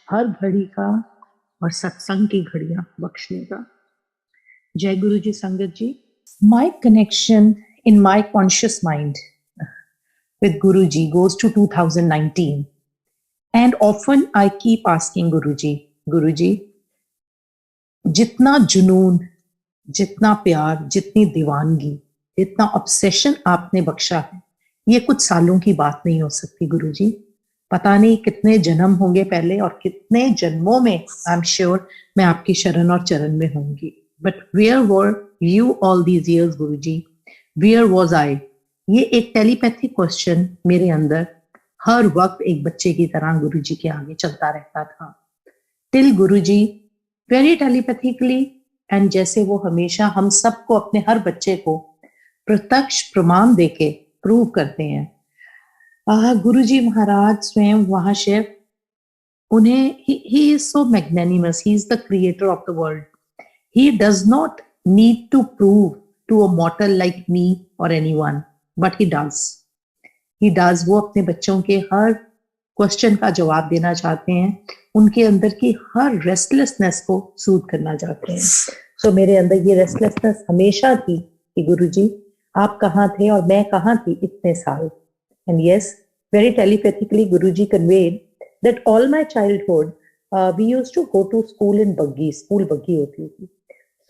हर घड़ी का और सत्संग की घड़ियां बख्शने का। जय गुरु जी संगत जी। My connection in my conscious mind with Guruji goes to 2019, and often I keep asking Guruji, जितना जुनून, जितना प्यार, जितनी दीवानगी, जितना ऑब्सेशन आपने बख्शा है, ये कुछ सालों की बात नहीं हो सकती गुरुजी। पता नहीं कितने जन्म होंगे पहले और कितने जन्मों में आई एम श्योर मैं आपकी शरण और चरण में होंगी। But where were you all these years Guruji? Where was I? ये एक टेलीपैथिक क्वेश्चन मेरे अंदर हर वक्त एक बच्चे की तरह गुरुजी के आगे चलता रहता था। Till Guruji very telepathically, and जैसे वो हमेशा हम सबको, अपने हर बच्चे को प्रत्यक्ष प्रमाण देके प्रूव करते हैं। गुरुजी महाराज स्वयं वहां शिव, उन्हें he is so magnanimous, he is the creator of the world. He does not need to prove to a mortal like me और एनीवन, बट ही डज। वो अपने बच्चों के हर क्वेश्चन का जवाब देना चाहते हैं, उनके अंदर की हर रेस्टलेसनेस को सूद करना चाहते हैं। सो मेरे अंदर ये रेस्टलेसनेस हमेशा थी कि गुरुजी आप कहाँ थे और मैं कहाँ थी इतने साल। And yes, very telepathically Guruji conveyed that all my childhood we used to go to school in buggy, school buggy होती थी।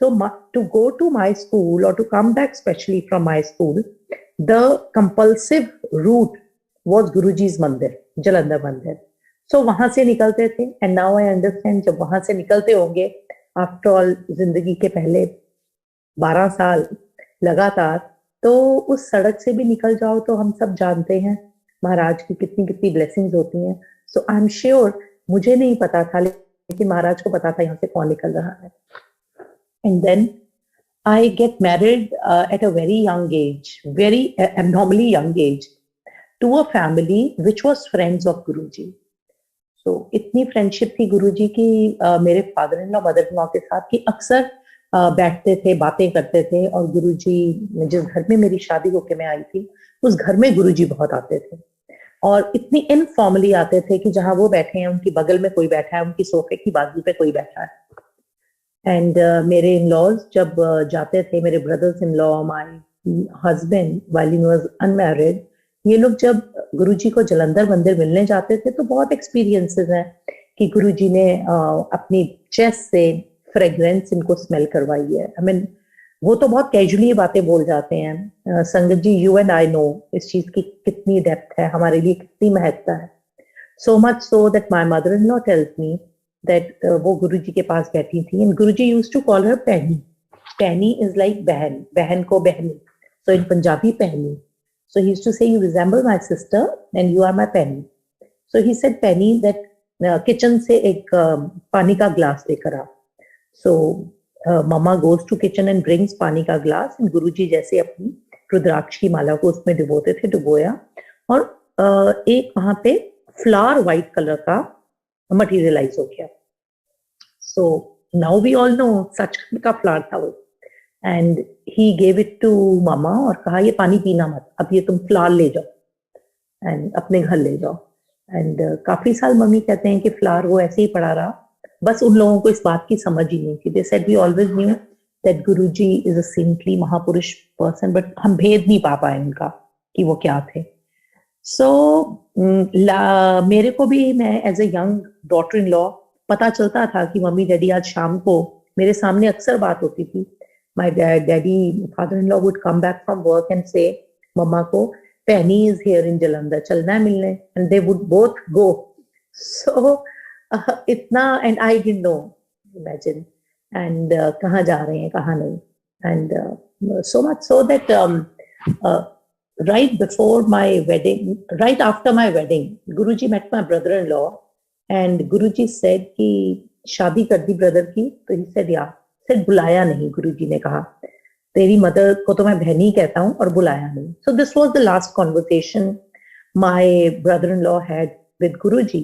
So to go to my school or to come back specially from my school, the compulsive route was Guruji's mandir, Jalandhar mandir. So वहां से निकलते थे, and now I understand जब वहां से निकलते होंगे, after all जिंदगी के पहले 12 साल लगातार, तो उस सड़क से भी निकल जाओ तो हम सब जानते हैं महाराज की कितनी कितनी ब्लेसिंग्स होती हैं। So I'm sure मुझे नहीं पता था, लेकिन महाराज को पता था यहाँ से कौन निकल रहा है। And then I get married at a very young age, very abnormally young age, to a family which was friends of Guruji. So इतनी फ्रेंडशिप थी गुरुजी की मेरे father in law mother in law के साथ कि अक्सर बैठते थे, बातें करते थे। और गुरुजी, जिस घर में मेरी शादी होके मैं आई थी, उस घर में गुरुजी बहुत आते थे और इतनी इनफॉर्मली आते थे कि जहां वो बैठे हैं उनकी बगल में कोई बैठा है, उनकी सोफे की बाजू पे कोई बैठा है। एंड मेरे इन लॉज जब जाते थे, मेरे brothers in law, my husband while he was unmarried, ये लोग जब गुरुजी को जलंधर मंदिर मिलने जाते थे तो बहुत एक्सपीरियंसेस हैं कि गुरुजी ने अपनी चेस्ट से फ्रेग्रेंस इनको स्मेल करवाई है। आई मीन वो तो बहुत कैजुअली बातें बोल जाते हैं। संगत ji, you and I know इस चीज की कितनी डेप्थ है, हमारे लिए कितनी महत्ता है। सो much so that my mother in law tells me that वो गुरुजी के पास बैठी थी, and Guruji used to call her Penny. Penny is like बहन, बहन को बहनी, so in Punjabi Penny. So he used to say, you resemble my sister and you are my Penny. So he said Penny that kitchen से एक पानी का glass लेकर आ। So mama goes to kitchen and brings पानी का glass, and गुरुजी जैसे अपनी रुद्राक्ष की माला को उसमें डुबोते थे, डुबोया, और एक वहां पे फ्लावर व्हाइट कलर का मटीरियलाइज हो गया। So now we all know such का फ्लावर था वो। And he gave it to मामा और कहा ये पानी पीना मत, अब ये तुम फ्लावर ले जाओ एंड अपने घर ले जाओ। एंड काफी साल मम्मी कहते हैं कि फ्लावर वो ऐसे ही पड़ा रहा, बस उन लोगों को इस बात की समझ ही नहीं थी। They said we always knew that Guruji is a saintly महापुरुष पर्सन, बट हम भेद नहीं पा पाए उनका कि वो क्या थे। सो मेरे को भी, मैं as a young daughter in law, पता चलता था कि मम्मी डैडी आज शाम को, मेरे सामने अक्सर बात होती थी, my daddy father in law would come back from work and say मम्मा को, Penny is here in Jalandhar, चलना है मिलने, and they would both go. So इतना, and I didn't know, imagine, and कहाँ जा रहे हैं कहाँ नहीं। And so much so that right before my wedding, right after my wedding, Guruji met my brother-in-law, and Guruji said कि शादी कर दी ब्रदर की, तो he said yeah, said बुलाया नहीं। गुरुजी ने कहा तेरी मदर को तो मैं बहनी कहता हूँ और बुलाया नहीं। So this was the last conversation my brother-in-law had with Guruji,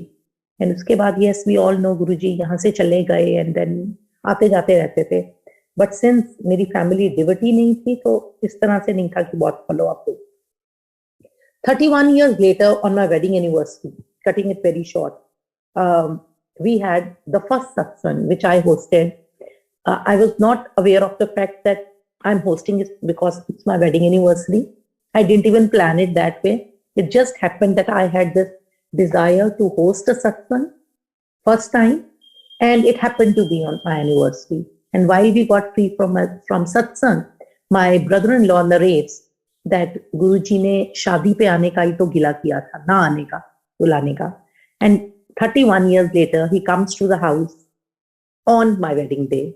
and उसके बाद yes we all know गुरुजी यहाँ से चले गए and then आते जाते रहते थे, but since मेरी फैमिली डिवोटी नहीं थी तो इस तरह से नहीं था कि बहुत फॉलो अप हो। 31 years later on my wedding anniversary, cutting it very short, we had the first satsang which I hosted. I was not aware of the fact that I'm hosting it because it's my wedding anniversary. I didn't even plan it that way. It just happened that I had this desire to host a satsang first time, and it happened to be on my anniversary. And while we got free from satsang, my brother-in-law narrates that Guruji ने शादी पे आने का ही तो गिला किया था, ना आने का, बुलाने का. And 31 years later, he comes to the house on my wedding day.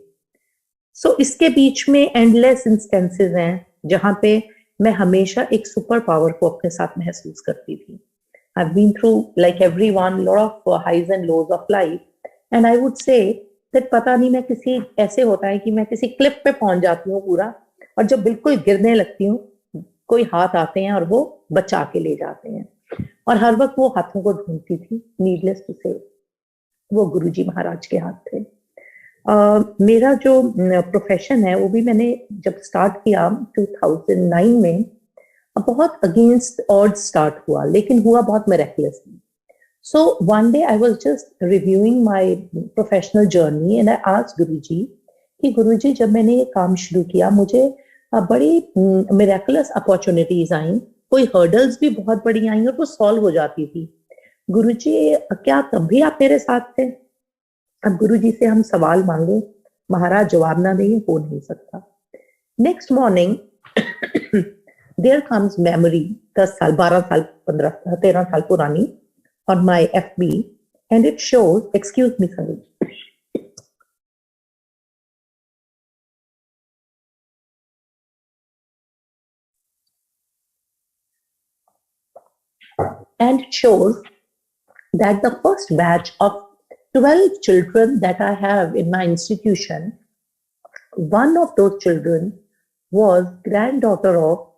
So इसके बीच में endless instances हैं जहां पे मैं हमेशा एक सुपर पावर को अपने साथ महसूस करती थी. I've been through, like everyone, a lot of highs and lows of life, and I would say that पता नहीं मैं किसी ऐसे होता है कि मैं किसी क्लिप पे पहुंच जाती हूँ पूरा, और जब बिल्कुल गिरने लगती हूँ कोई हाथ आते हैं और वो बचा के ले जाते हैं. और हर वक्त वो हाथों को ढूंढती थी. नीडलेस टू से वो गुरुजी महाराज के हाथ थे. मेरा जो प्रोफेशन है वो भी मैंने जब स्टार्ट किया 2009 में, बहुत अगेंस्ट ऑड स्टार्ट हुआ, लेकिन हुआ बहुत miraculously. So one day I was just reviewing my professional journey and I asked Guruji कि गुरुजी जब मैंने ये काम शुरू किया मुझे बड़ी मिरेक्युलस अपॉर्चुनिटीज आई, कोई हर्डल्स भी बहुत बड़ी आई और वो सॉल्व हो जाती थी. गुरुजी क्या तब भी आप मेरे साथ थे? अब गुरुजी से हम सवाल मांगे, महाराज जवाब ना दें, हो नहीं सकता. Next morning there comes memory 10 साल 12 साल 15 13 साल पुरानी on my FB, and it shows, excuse me Sandeep, and it shows that the first batch of 12 children that I have in my institution, one of those children was granddaughter of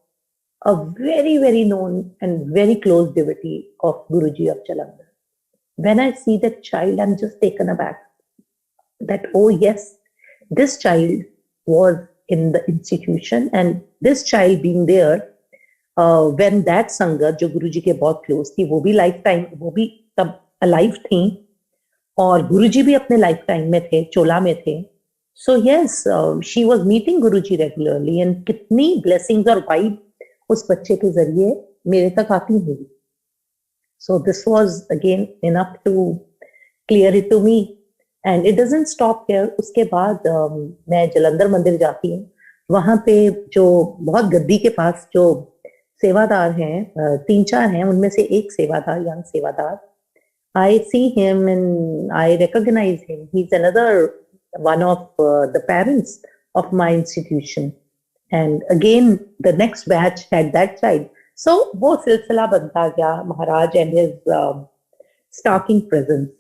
a very, very known and very close devotee of Guruji of Jalandhar. When I see that child, I'm just taken aback that, oh yes, this child was in the institution, and this child being there, when that संगत जो गुरुजी के बहुत close थी, वो भी life time, वो भी तब अलाइव थी, और गुरुजी भी अपने लाइफ टाइम में थे, चोला में थे. So yes, she was meeting Guruji regularly, and कितनी ब्लेसिंग्स और वाइब उस बच्चे के जरिए मेरे तक आती हुई. So this was again enough to clear it to me, and it doesn't stop here. उसके बाद मैं जलंधर मंदिर जाती हूँ. वहां पे जो बहुत गद्दी के पास जो सेवादार हैं, 3-4 हैं, उनमें से एक सेवादार, यंग सेवादार, I see him and I recognize him. He's another one of the parents of my institution. And again, the next batch had that child. So वो सिलसिला बनता गया, Maharaj and his stalking presence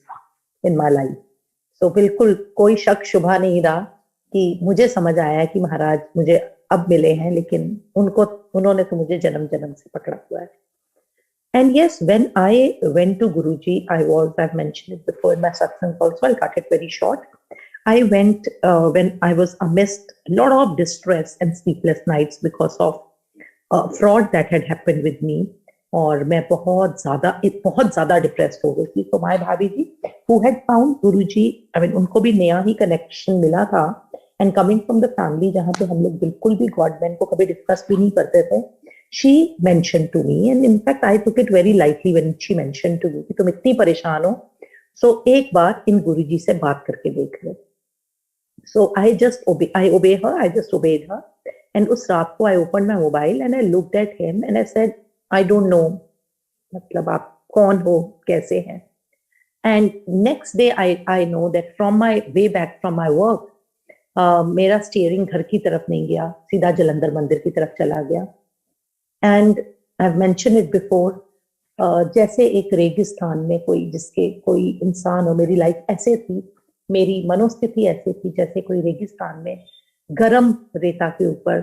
in my life. So बिल्कुल कोई शक शुभा नहीं रहा कि मुझे समझ आया कि महाराज मुझे अब मिले हैं, लेकिन उन्होंने तो मुझे जन्म जन्म से पकड़ा हुआ है. And yes, when I went to Guruji, I've mentioned it before in my satsang also, I'll cut it very short. I went when I was amidst a lot of distress and sleepless nights because of fraud that had happened with me. और मैं बहुत ज़्यादा depressed हो गई थी. तो my भाभी जी who had found Guruji, I mean उनको भी नया ही कनेक्शन मिला था, and coming from the family जहाँ पे हम लोग बिल्कुल भी गॉड मैन को कभी डिस्कस भी नहीं करते थे, she mentioned to me, and in fact I took it very lightly when she mentioned to me कि तुम इतनी परेशान हो, so एक बार इन गुरुजी से बात करके देख लो. So I just obeyed her, and उस रात को I opened my mobile and I looked at him and I said, I don't know, मतलब आप कौन हो, कैसे हैं. And next day I know that from my way back from my work, मेरा स्टीयरिंग घर की तरफ नहीं गया, सीधा जलंधर मंदिर की तरफ चला गया. And I've mentioned it before, जैसे एक रेगिस्तान में कोई इंसान हो, मेरी लाइफ ऐसे थी, मेरी मनोस्थिति ऐसे थी जैसे कोई रेगिस्तान में गरम रेता के ऊपर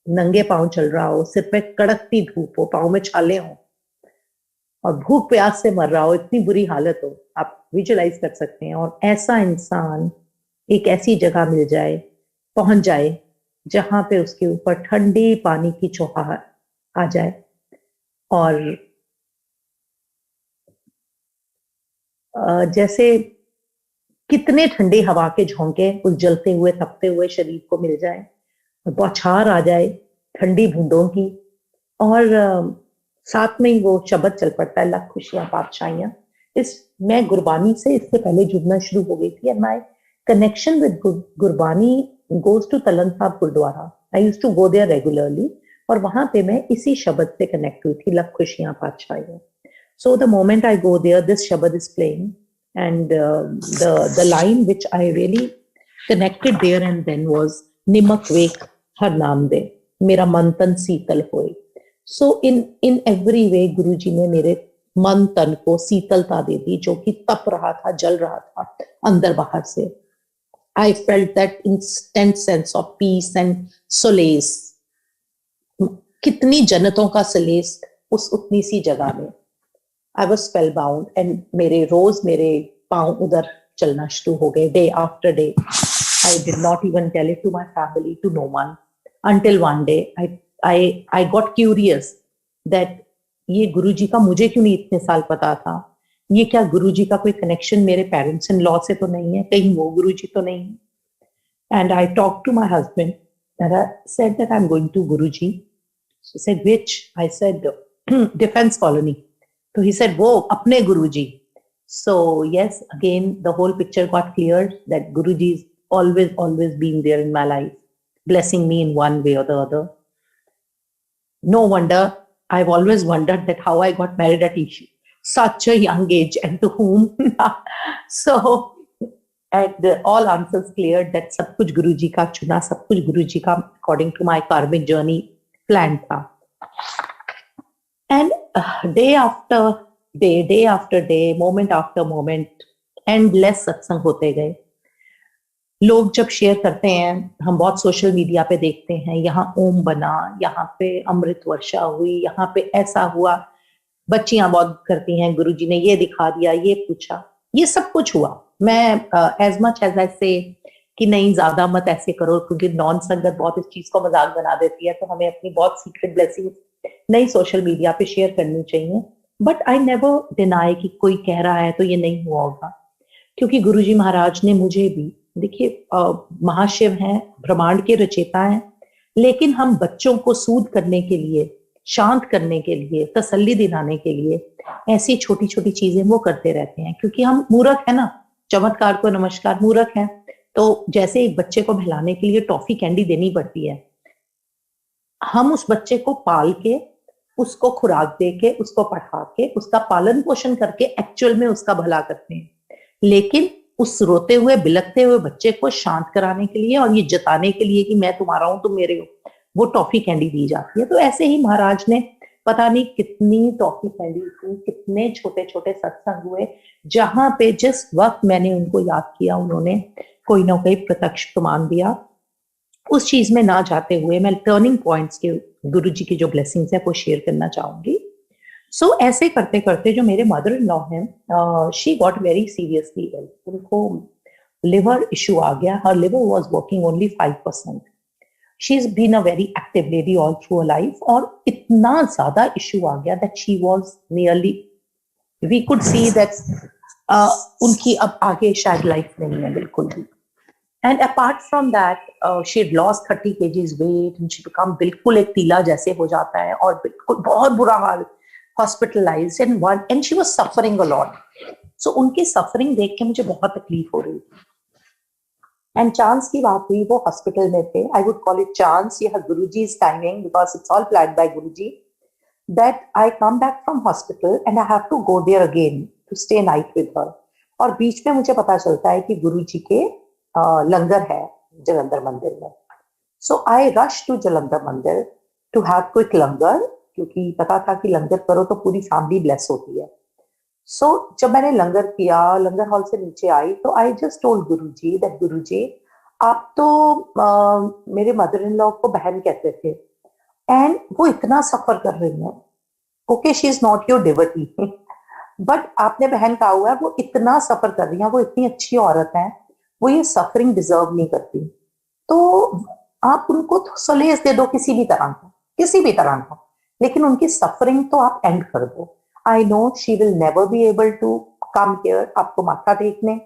नंगे पांव चल रहा हो, सिर पे कड़कती धूप हो, पांव में छाले हो और भूख प्यास से मर रहा हो, इतनी बुरी हालत हो, आप विजुअलाइज कर सकते हैं. और ऐसा इंसान एक ऐसी जगह मिल जाए, पहुंच जाए जहां पे उसके ऊपर ठंडी पानी की चौहाट आ जाए, और जैसे कितने ठंडी हवा के झोंके उस जलते हुए तपते हुए शरीर को मिल जाए, बौछार आ जाए ठंडी बूंदों की, और साथ में ही वो शब्द चल पड़ता है, लख खुशियां पातशाइयां। इस मैं गुरबानी से इससे पहले जुड़ना शुरू हो गई थी, and my connection with Gurbani goes to Talan Sahib gurdwara. I used to go there regularly, और वहां पे मैं इसी शब्द से कनेक्ट हुई थी, लख खुशियां पातशाइयां। So the moment I go there, this Shabad is playing, and the line which I really connected there and then was Nimak Vek Har Naam De, मेरा मन तन शीतल होए। So in every way Guruji ने मेरे मन तन को शीतलता दे दी, जो कि तप रहा था, जल रहा था अंदर बाहर से। I felt that instant sense of peace and solace। कितनी जन्नतों का सलेस उस उतनी सी जगह में। I was spellbound, and मेरे रोज मेरे पांव उधर चलना शुरू हो गए, day after day। I did not even tell it to my family, to no one, until one day I got curious that ये गुरुजी का मुझे क्यों नहीं इतने साल पता था, ये क्या गुरुजी का कोई कनेक्शन मेरे पेरेंट्स इन लॉ से तो नहीं है, कहीं वो गुरुजी तो नहीं है। And I talked to my husband and I said that I'm going to Guruji. He said, which? I said, defense colony. So he said, wo, apne Guruji. So yes, again, the whole picture got cleared that Guruji is always been there in my life, blessing me in one way or the other. No wonder, I've always wondered that how I got married at such a young age and to whom. So, and all answers cleared that सब कुछ गुरुजी का चुना, सब कुछ गुरुजी का according to my karmic journey planned था। And day after day, moment after moment, endless सत्संग होते गए। लोग जब शेयर करते हैं, हम बहुत सोशल मीडिया पे देखते हैं, यहाँ ओम बना, यहाँ पे अमृत वर्षा हुई, यहाँ पे ऐसा हुआ, बच्चियां बहुत करती हैं, गुरुजी ने ये दिखा दिया, ये पूछा, ये सब कुछ हुआ। मैं एज मच एज आई से कि नहीं ज्यादा मत ऐसे करो, क्योंकि नॉन संगत बहुत इस चीज को मजाक बना देती है, तो हमें अपनी बहुत सीक्रेट ब्लेसिंग्स नहीं सोशल मीडिया पे शेयर करनी चाहिए। बट आई नेवर डिनाई कि कोई कह रहा है तो ये नहीं हुआ होगा, क्योंकि गुरुजी महाराज ने मुझे भी, देखिए महाशिव हैं, ब्रह्मांड के रचयिता हैं, लेकिन हम बच्चों को सूद करने के लिए, शांत करने के लिए, तसल्ली दिलाने के लिए ऐसी छोटी छोटी चीजें वो करते रहते हैं, क्योंकि हम मूर्ख है ना, चमत्कार को नमस्कार, मूर्ख है। तो जैसे एक बच्चे को बहलाने के लिए टॉफी कैंडी देनी पड़ती है, हम उस बच्चे को पाल के, उसको खुराक दे के, उसको पढ़ा के, उसका पालन पोषण करके एक्चुअल में उसका भला करते हैं। लेकिन उस रोते हुए बिलखते हुए बच्चे को शांत कराने के लिए और ये जताने के लिए कि मैं तुम्हारा हूं, तुम मेरे हो, वो टॉफी कैंडी दी जाती है। तो ऐसे ही महाराज ने पता नहीं कितनी टॉफी कैंडी थी, कितने छोटे छोटे सत्संग हुए, जहां पे जिस वक्त मैंने उनको याद किया, उन्होंने कोई ना कोई प्रत्यक्ष प्रमाण दिया। उस चीज में ना जाते हुए मैं टर्निंग पॉइंट्स के गुरुजी की जो ब्लेसिंग्स है वो शेयर करना चाहूंगी। सो ऐसे करते करते जो मेरे मदर इन लॉ हैं, she got very seriously ill, उनको लिवर इशू आ गया, her liver was working only 5%। She is been a very active lady all through a life, और इतना ज्यादा इशू आ गया that she was nearly, we could see that उनकी अब आगे शायद लाइफ नहीं है बिल्कुल भी। And apart from that she had lost 30 kgs weight, and she become बिल्कुल एक तीला जैसे हो जाता है, और बिल्कुल बहुत बुरा हाल, hospitalised, and she was suffering a lot. So उनकी सफरिंग देख के मुझे बहुत तकलीफ हो रही थी। एंड चांस की बात हुई, वो हॉस्पिटल में थे, I would call it chance, ये Guruji's timing, because it's all planned by Guruji, that I come back from hospital and I have to go there again to stay night with her. और बीच में मुझे पता चलता है कि गुरुजी के लंगर है जलंधर मंदिर में। सो आई रश टू जलंधर मंदिर टू हैव क्विक लंगर, क्योंकि पता था कि लंगर करो तो पूरी फैमिली ब्लेस होती है। सो जब मैंने लंगर किया, लंगर हॉल से नीचे आई, तो I just told Guruji that Guruji आप तो मेरे मदर इन लॉ को बहन कहते थे, एंड वो इतना सफर कर रही है। Okay, she is not your devotee, but आपने बहन कहा हुआ है, वो इतना सफर कर रही है, वो इतनी अच्छी औरत है, वो ये सफरिंग डिजर्व नहीं करती, तो आप उनको सलेस दे दो किसी भी तरह का, किसी भी तरह का, लेकिन उनकी सफरिंग तो आप एंड कर दो। I know she will never be able to come here आपको माथा टेकने,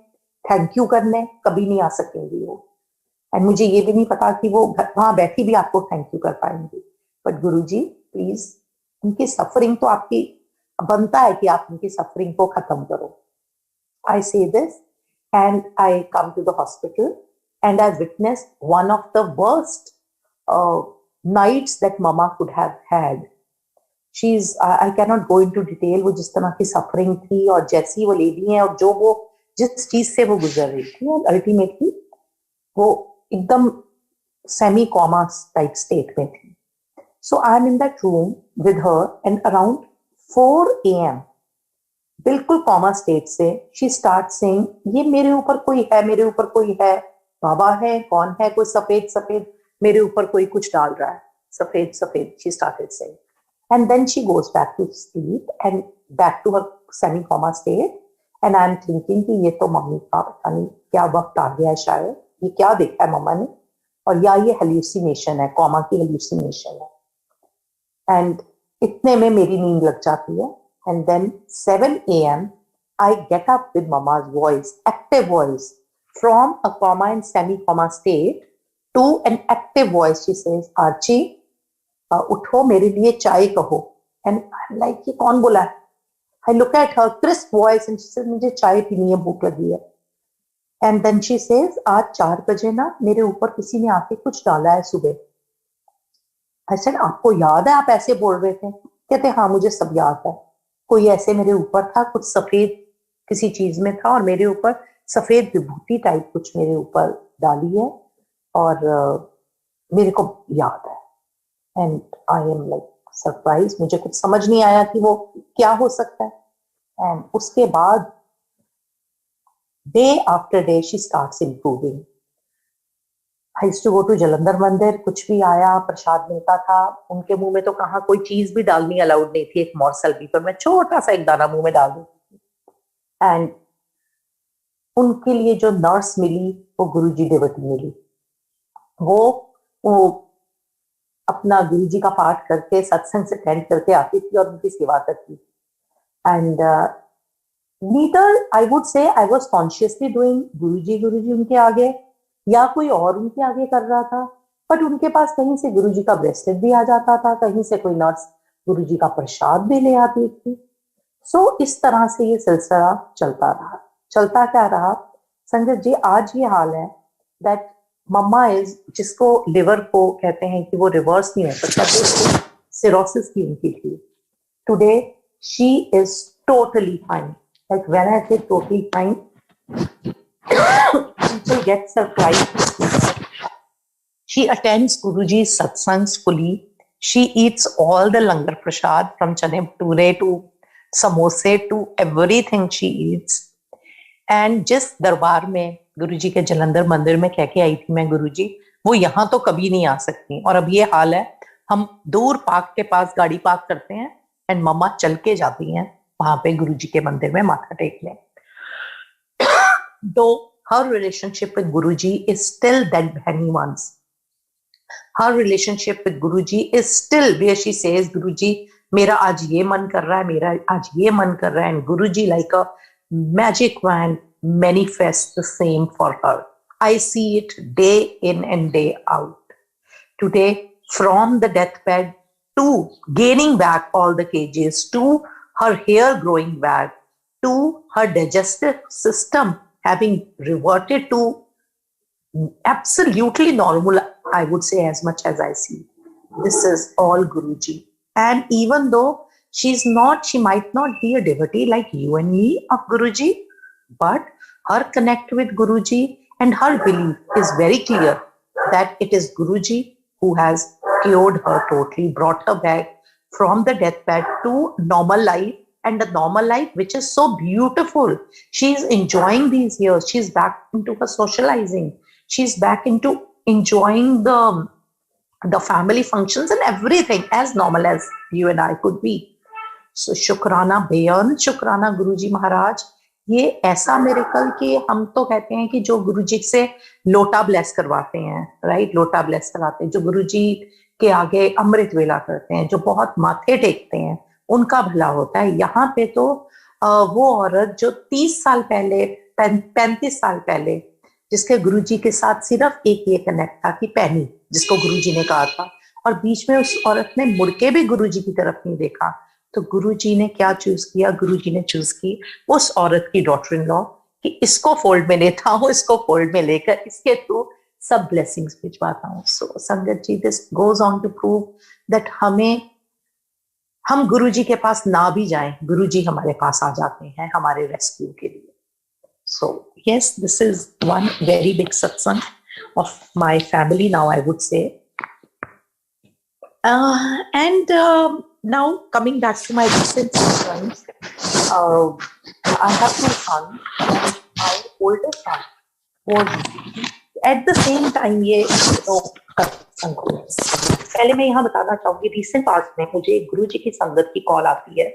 थैंक यू करने कभी नहीं आ सकेंगी वो, एंड मुझे ये भी नहीं पता कि वो वहां बैठी भी आपको थैंक यू कर पाएंगी। बट गुरुजी प्लीज, उनकी सफरिंग तो आपकी बनता है कि आप उनकी सफरिंग को खत्म करो। I say this and I come to the hospital and I witnessed one of the worst nights that mama could have had. I cannot go into detail, वो जिस तरह की सफरिंग थी और जैसी वो लेडी है और जो वो जिस चीज से वो गुजर रही थी, और अल्टीमेटली वो एकदम सेमी कॉमा टाइप स्टेट में थी। So I am in that room with her and around 4 AM बिल्कुल कॉमा स्टेट से शी स्टार्ट सेइंग, ये मेरे ऊपर कोई है, मेरे ऊपर कोई है, बाबा है, कौन है, कोई सफेद सफेद मेरे ऊपर कोई कुछ डाल रहा है, सफेद सफेद, she started saying. And then she goes back to sleep and back to her semi coma state, and I am thinking कि ये तो मम्मी का पता नहीं क्या वक्त आ गया है, शायद ये क्या देखा है मम्मा ने, और या ये हेल्यूसिनेशन है, कॉमा की हेल्यूसिनेशन है। एंड इतने में मेरी नींद लग जाती है। And then 7 AM, I get up with mama's voice, active voice, from a comma and semi-comma state to an active voice. She says, Archie, उठो मेरे लिए चाय कहो। And I'm like, ये कौन बोला है? I look at her crisp voice and she says, मुझे चाय पीनी है, भूख लगी है। And then she says, आज 4 बजे ना मेरे ऊपर किसी ने आके कुछ डाला है सुबह। I said, आपको याद है आप ऐसे बोल रहे थे? कहते हाँ मुझे सब याद है, कोई ऐसे मेरे ऊपर था, कुछ सफेद किसी चीज में था और मेरे ऊपर सफेद विभूति टाइप कुछ मेरे ऊपर डाली है और मेरे को याद है। And I am like surprise, मुझे कुछ समझ नहीं आया कि वो क्या हो सकता है। एंड उसके बाद day after day she starts improving. I used to go to Jalandhar mandir, कुछ भी आया प्रसाद मिलता था, उनके मुंह में तो कहाँ कोई चीज भी डालनी अलाउड नहीं थी, एक मॉर्सल भी, पर मैं छोटा सा एक दाना मुंह में डाल देती थी। एंड उनके लिए जो नर्स मिली वो गुरुजी देवती मिली। वो अपना गुरुजी का पाठ करके सत्संग से अटेंड करके आती थी और उनकी सेवा करती थी। And neither I would say I was consciously doing Guruji उनके आगे या कोई और उनके आगे कर रहा था, बट उनके पास कहीं से गुरुजी का ब्रेसलेट भी आ जाता था, कहीं से कोई नर्स गुरुजी का प्रसाद भी ले आती थी। सो इस तरह से ये सिलसिला चलता रहा। चलता क्या रहा संजय जी, आज ये हाल है दैट मम्मा इज, जिसको लिवर को कहते हैं कि वो रिवर्स नहीं हो सकता, तो सिरोसिस की उनकी थी। Today she is totally fine, like when I say totally fine, people get surprised. She attends Guruji's satsangs fully. She eats all the langar prasad from chane bhature to samose to everything she eats. And जिस दरबार में गुरुजी के जलंधर मंदिर में कह के आई थी मैं, गुरुजी वो यहाँ तो कभी नहीं आ सकती, और अब ये हाल है, हम दूर पार्क के पास गाड़ी पार्क करते हैं एंड मम्मा चल के जाती हैं वहां पे गुरुजी के मंदिर में माथा टेकने। Though her relationship with Guruji is still that bhani ones, her relationship with Guruji is still where she says, Guruji, मेरा आज ये मन कर रहा है, मेरा आज ये मन कर रहा है, and Guruji like a magic wand manifests the same for her. I see it day in and day out. Today, from the deathbed to gaining back all the kgs, to her hair growing back, to her digestive system having reverted to absolutely normal, I would say, as much as I see. This is all Guruji. And even though she might not be a devotee like you and me of Guruji, but her connect with Guruji and her belief is very clear that it is Guruji who has cured her totally, brought her back from the deathbed to normal life, and the normal life which is so beautiful. She's enjoying these years. She's back into her socializing. She's back into enjoying the family functions and everything as normal as you and I could be. So शुक्राना, बेअंत शुक्राना गुरुजी महाराज। ये ऐसा miracle कि हम तो कहते हैं कि जो गुरुजी से लोटा ब्लेस करवाते हैं, राइट, लोटा ब्लेस कराते हैं, जो गुरुजी के आगे अमृत वेला करते हैं, जो बहुत माथे टेकते हैं, उनका भला होता है। यहाँ पे तो वो औरत जो 30 साल पहले 35 साल पहले, जिसके गुरुजी के साथ सिर्फ एक ये कनेक्ट था कि पैनी, जिसको गुरुजी ने कहा था, और बीच में उस औरत ने मुड़ के भी गुरुजी की तरफ नहीं देखा। तो गुरुजी ने क्या चूज किया? गुरुजी ने चूज की उस औरत की डॉटर इन लॉ कि इसको फोल्ड में लेता हूं, इसको फोल्ड में लेकर इसके थ्रू सब ब्लेसिंग्स भिजवाता हूं। So sangat ji, this goes on to prove that हम गुरुजी के पास ना भी जाएं, गुरुजी हमारे पास आ जाते हैं हमारे रेस्क्यू के लिए। So yes, this is one very big satsang of my family now, I would say. And now coming back to my recent satsang, I have two sons, and my older son was at the same time ये सत्संग हुए। पहले मैं यहाँ बताना चाहूंगी, recent past में मुझे गुरुजी की संगत की कॉल आती है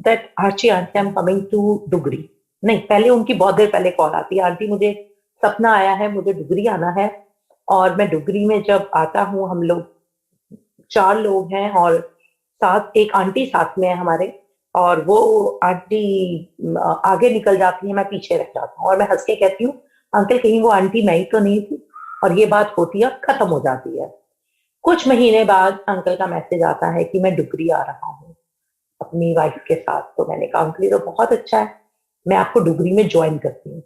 that Archi aunty, I am coming to Dugri. नहीं, पहले उनकी बहुत देर पहले कॉल आती है, आंटी मुझे सपना आया है, मुझे डुगरी आना है। और मैं डुगरी में जब आता हूँ, हम लोग 4 लोग हैं और साथ एक आंटी साथ में है हमारे, और वो आंटी आगे निकल जाती है, मैं पीछे रह जाता हूँ, और मैं हंस के कहती हूँ अंकल कहीं वो आंटी मैं ही तो नहीं थी। और ये बात होती है, खत्म हो जाती है। कुछ महीने बाद अंकल का मैसेज आता है कि मैं डुगरी आ रहा हूँ अपनी वाइफ के साथ। तो मैंने कहा अंकल ये तो बहुत अच्छा है, मैं आपको डुगरी में ज्वाइन करती हूँ।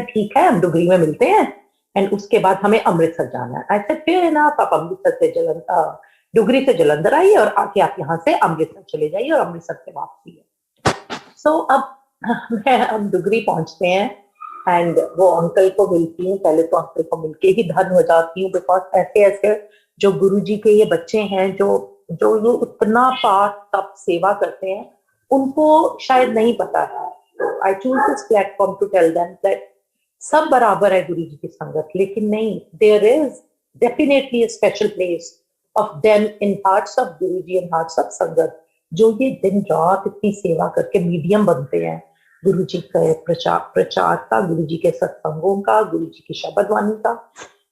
ठीक है, हम डुगरी में मिलते हैं, एंड उसके बाद हमें अमृतसर जाना है। आई सेड फेयर इनफ, आप अमृतसर से डुगरी से जलंधर आइए और आके आप यहाँ से अमृतसर चले जाइए और अमृतसर से वापसी है। सो अब डुगरी पहुंचते हैं एंड वो अंकल को मिलती हूँ। पहले तो अंकल को मिलके ही धन हो जाती हूँ, बिकॉज ऐसे ऐसे जो गुरुजी के ये बच्चे हैं जो जो ये उतना पाठ तप सेवा करते हैं, उनको शायद नहीं पता है। I choose this platform to tell them that सब बराबर है गुरुजी की संगत, लेकिन नहीं, there is definitely a special place of them in hearts of Guruji and hearts of sangat, जो ये दिन रात इतनी सेवा करके मीडियम बनते हैं गुरुजी के प्रचार का, गुरुजी के सत्संगों का, गुरुजी की शब्द वाणी का।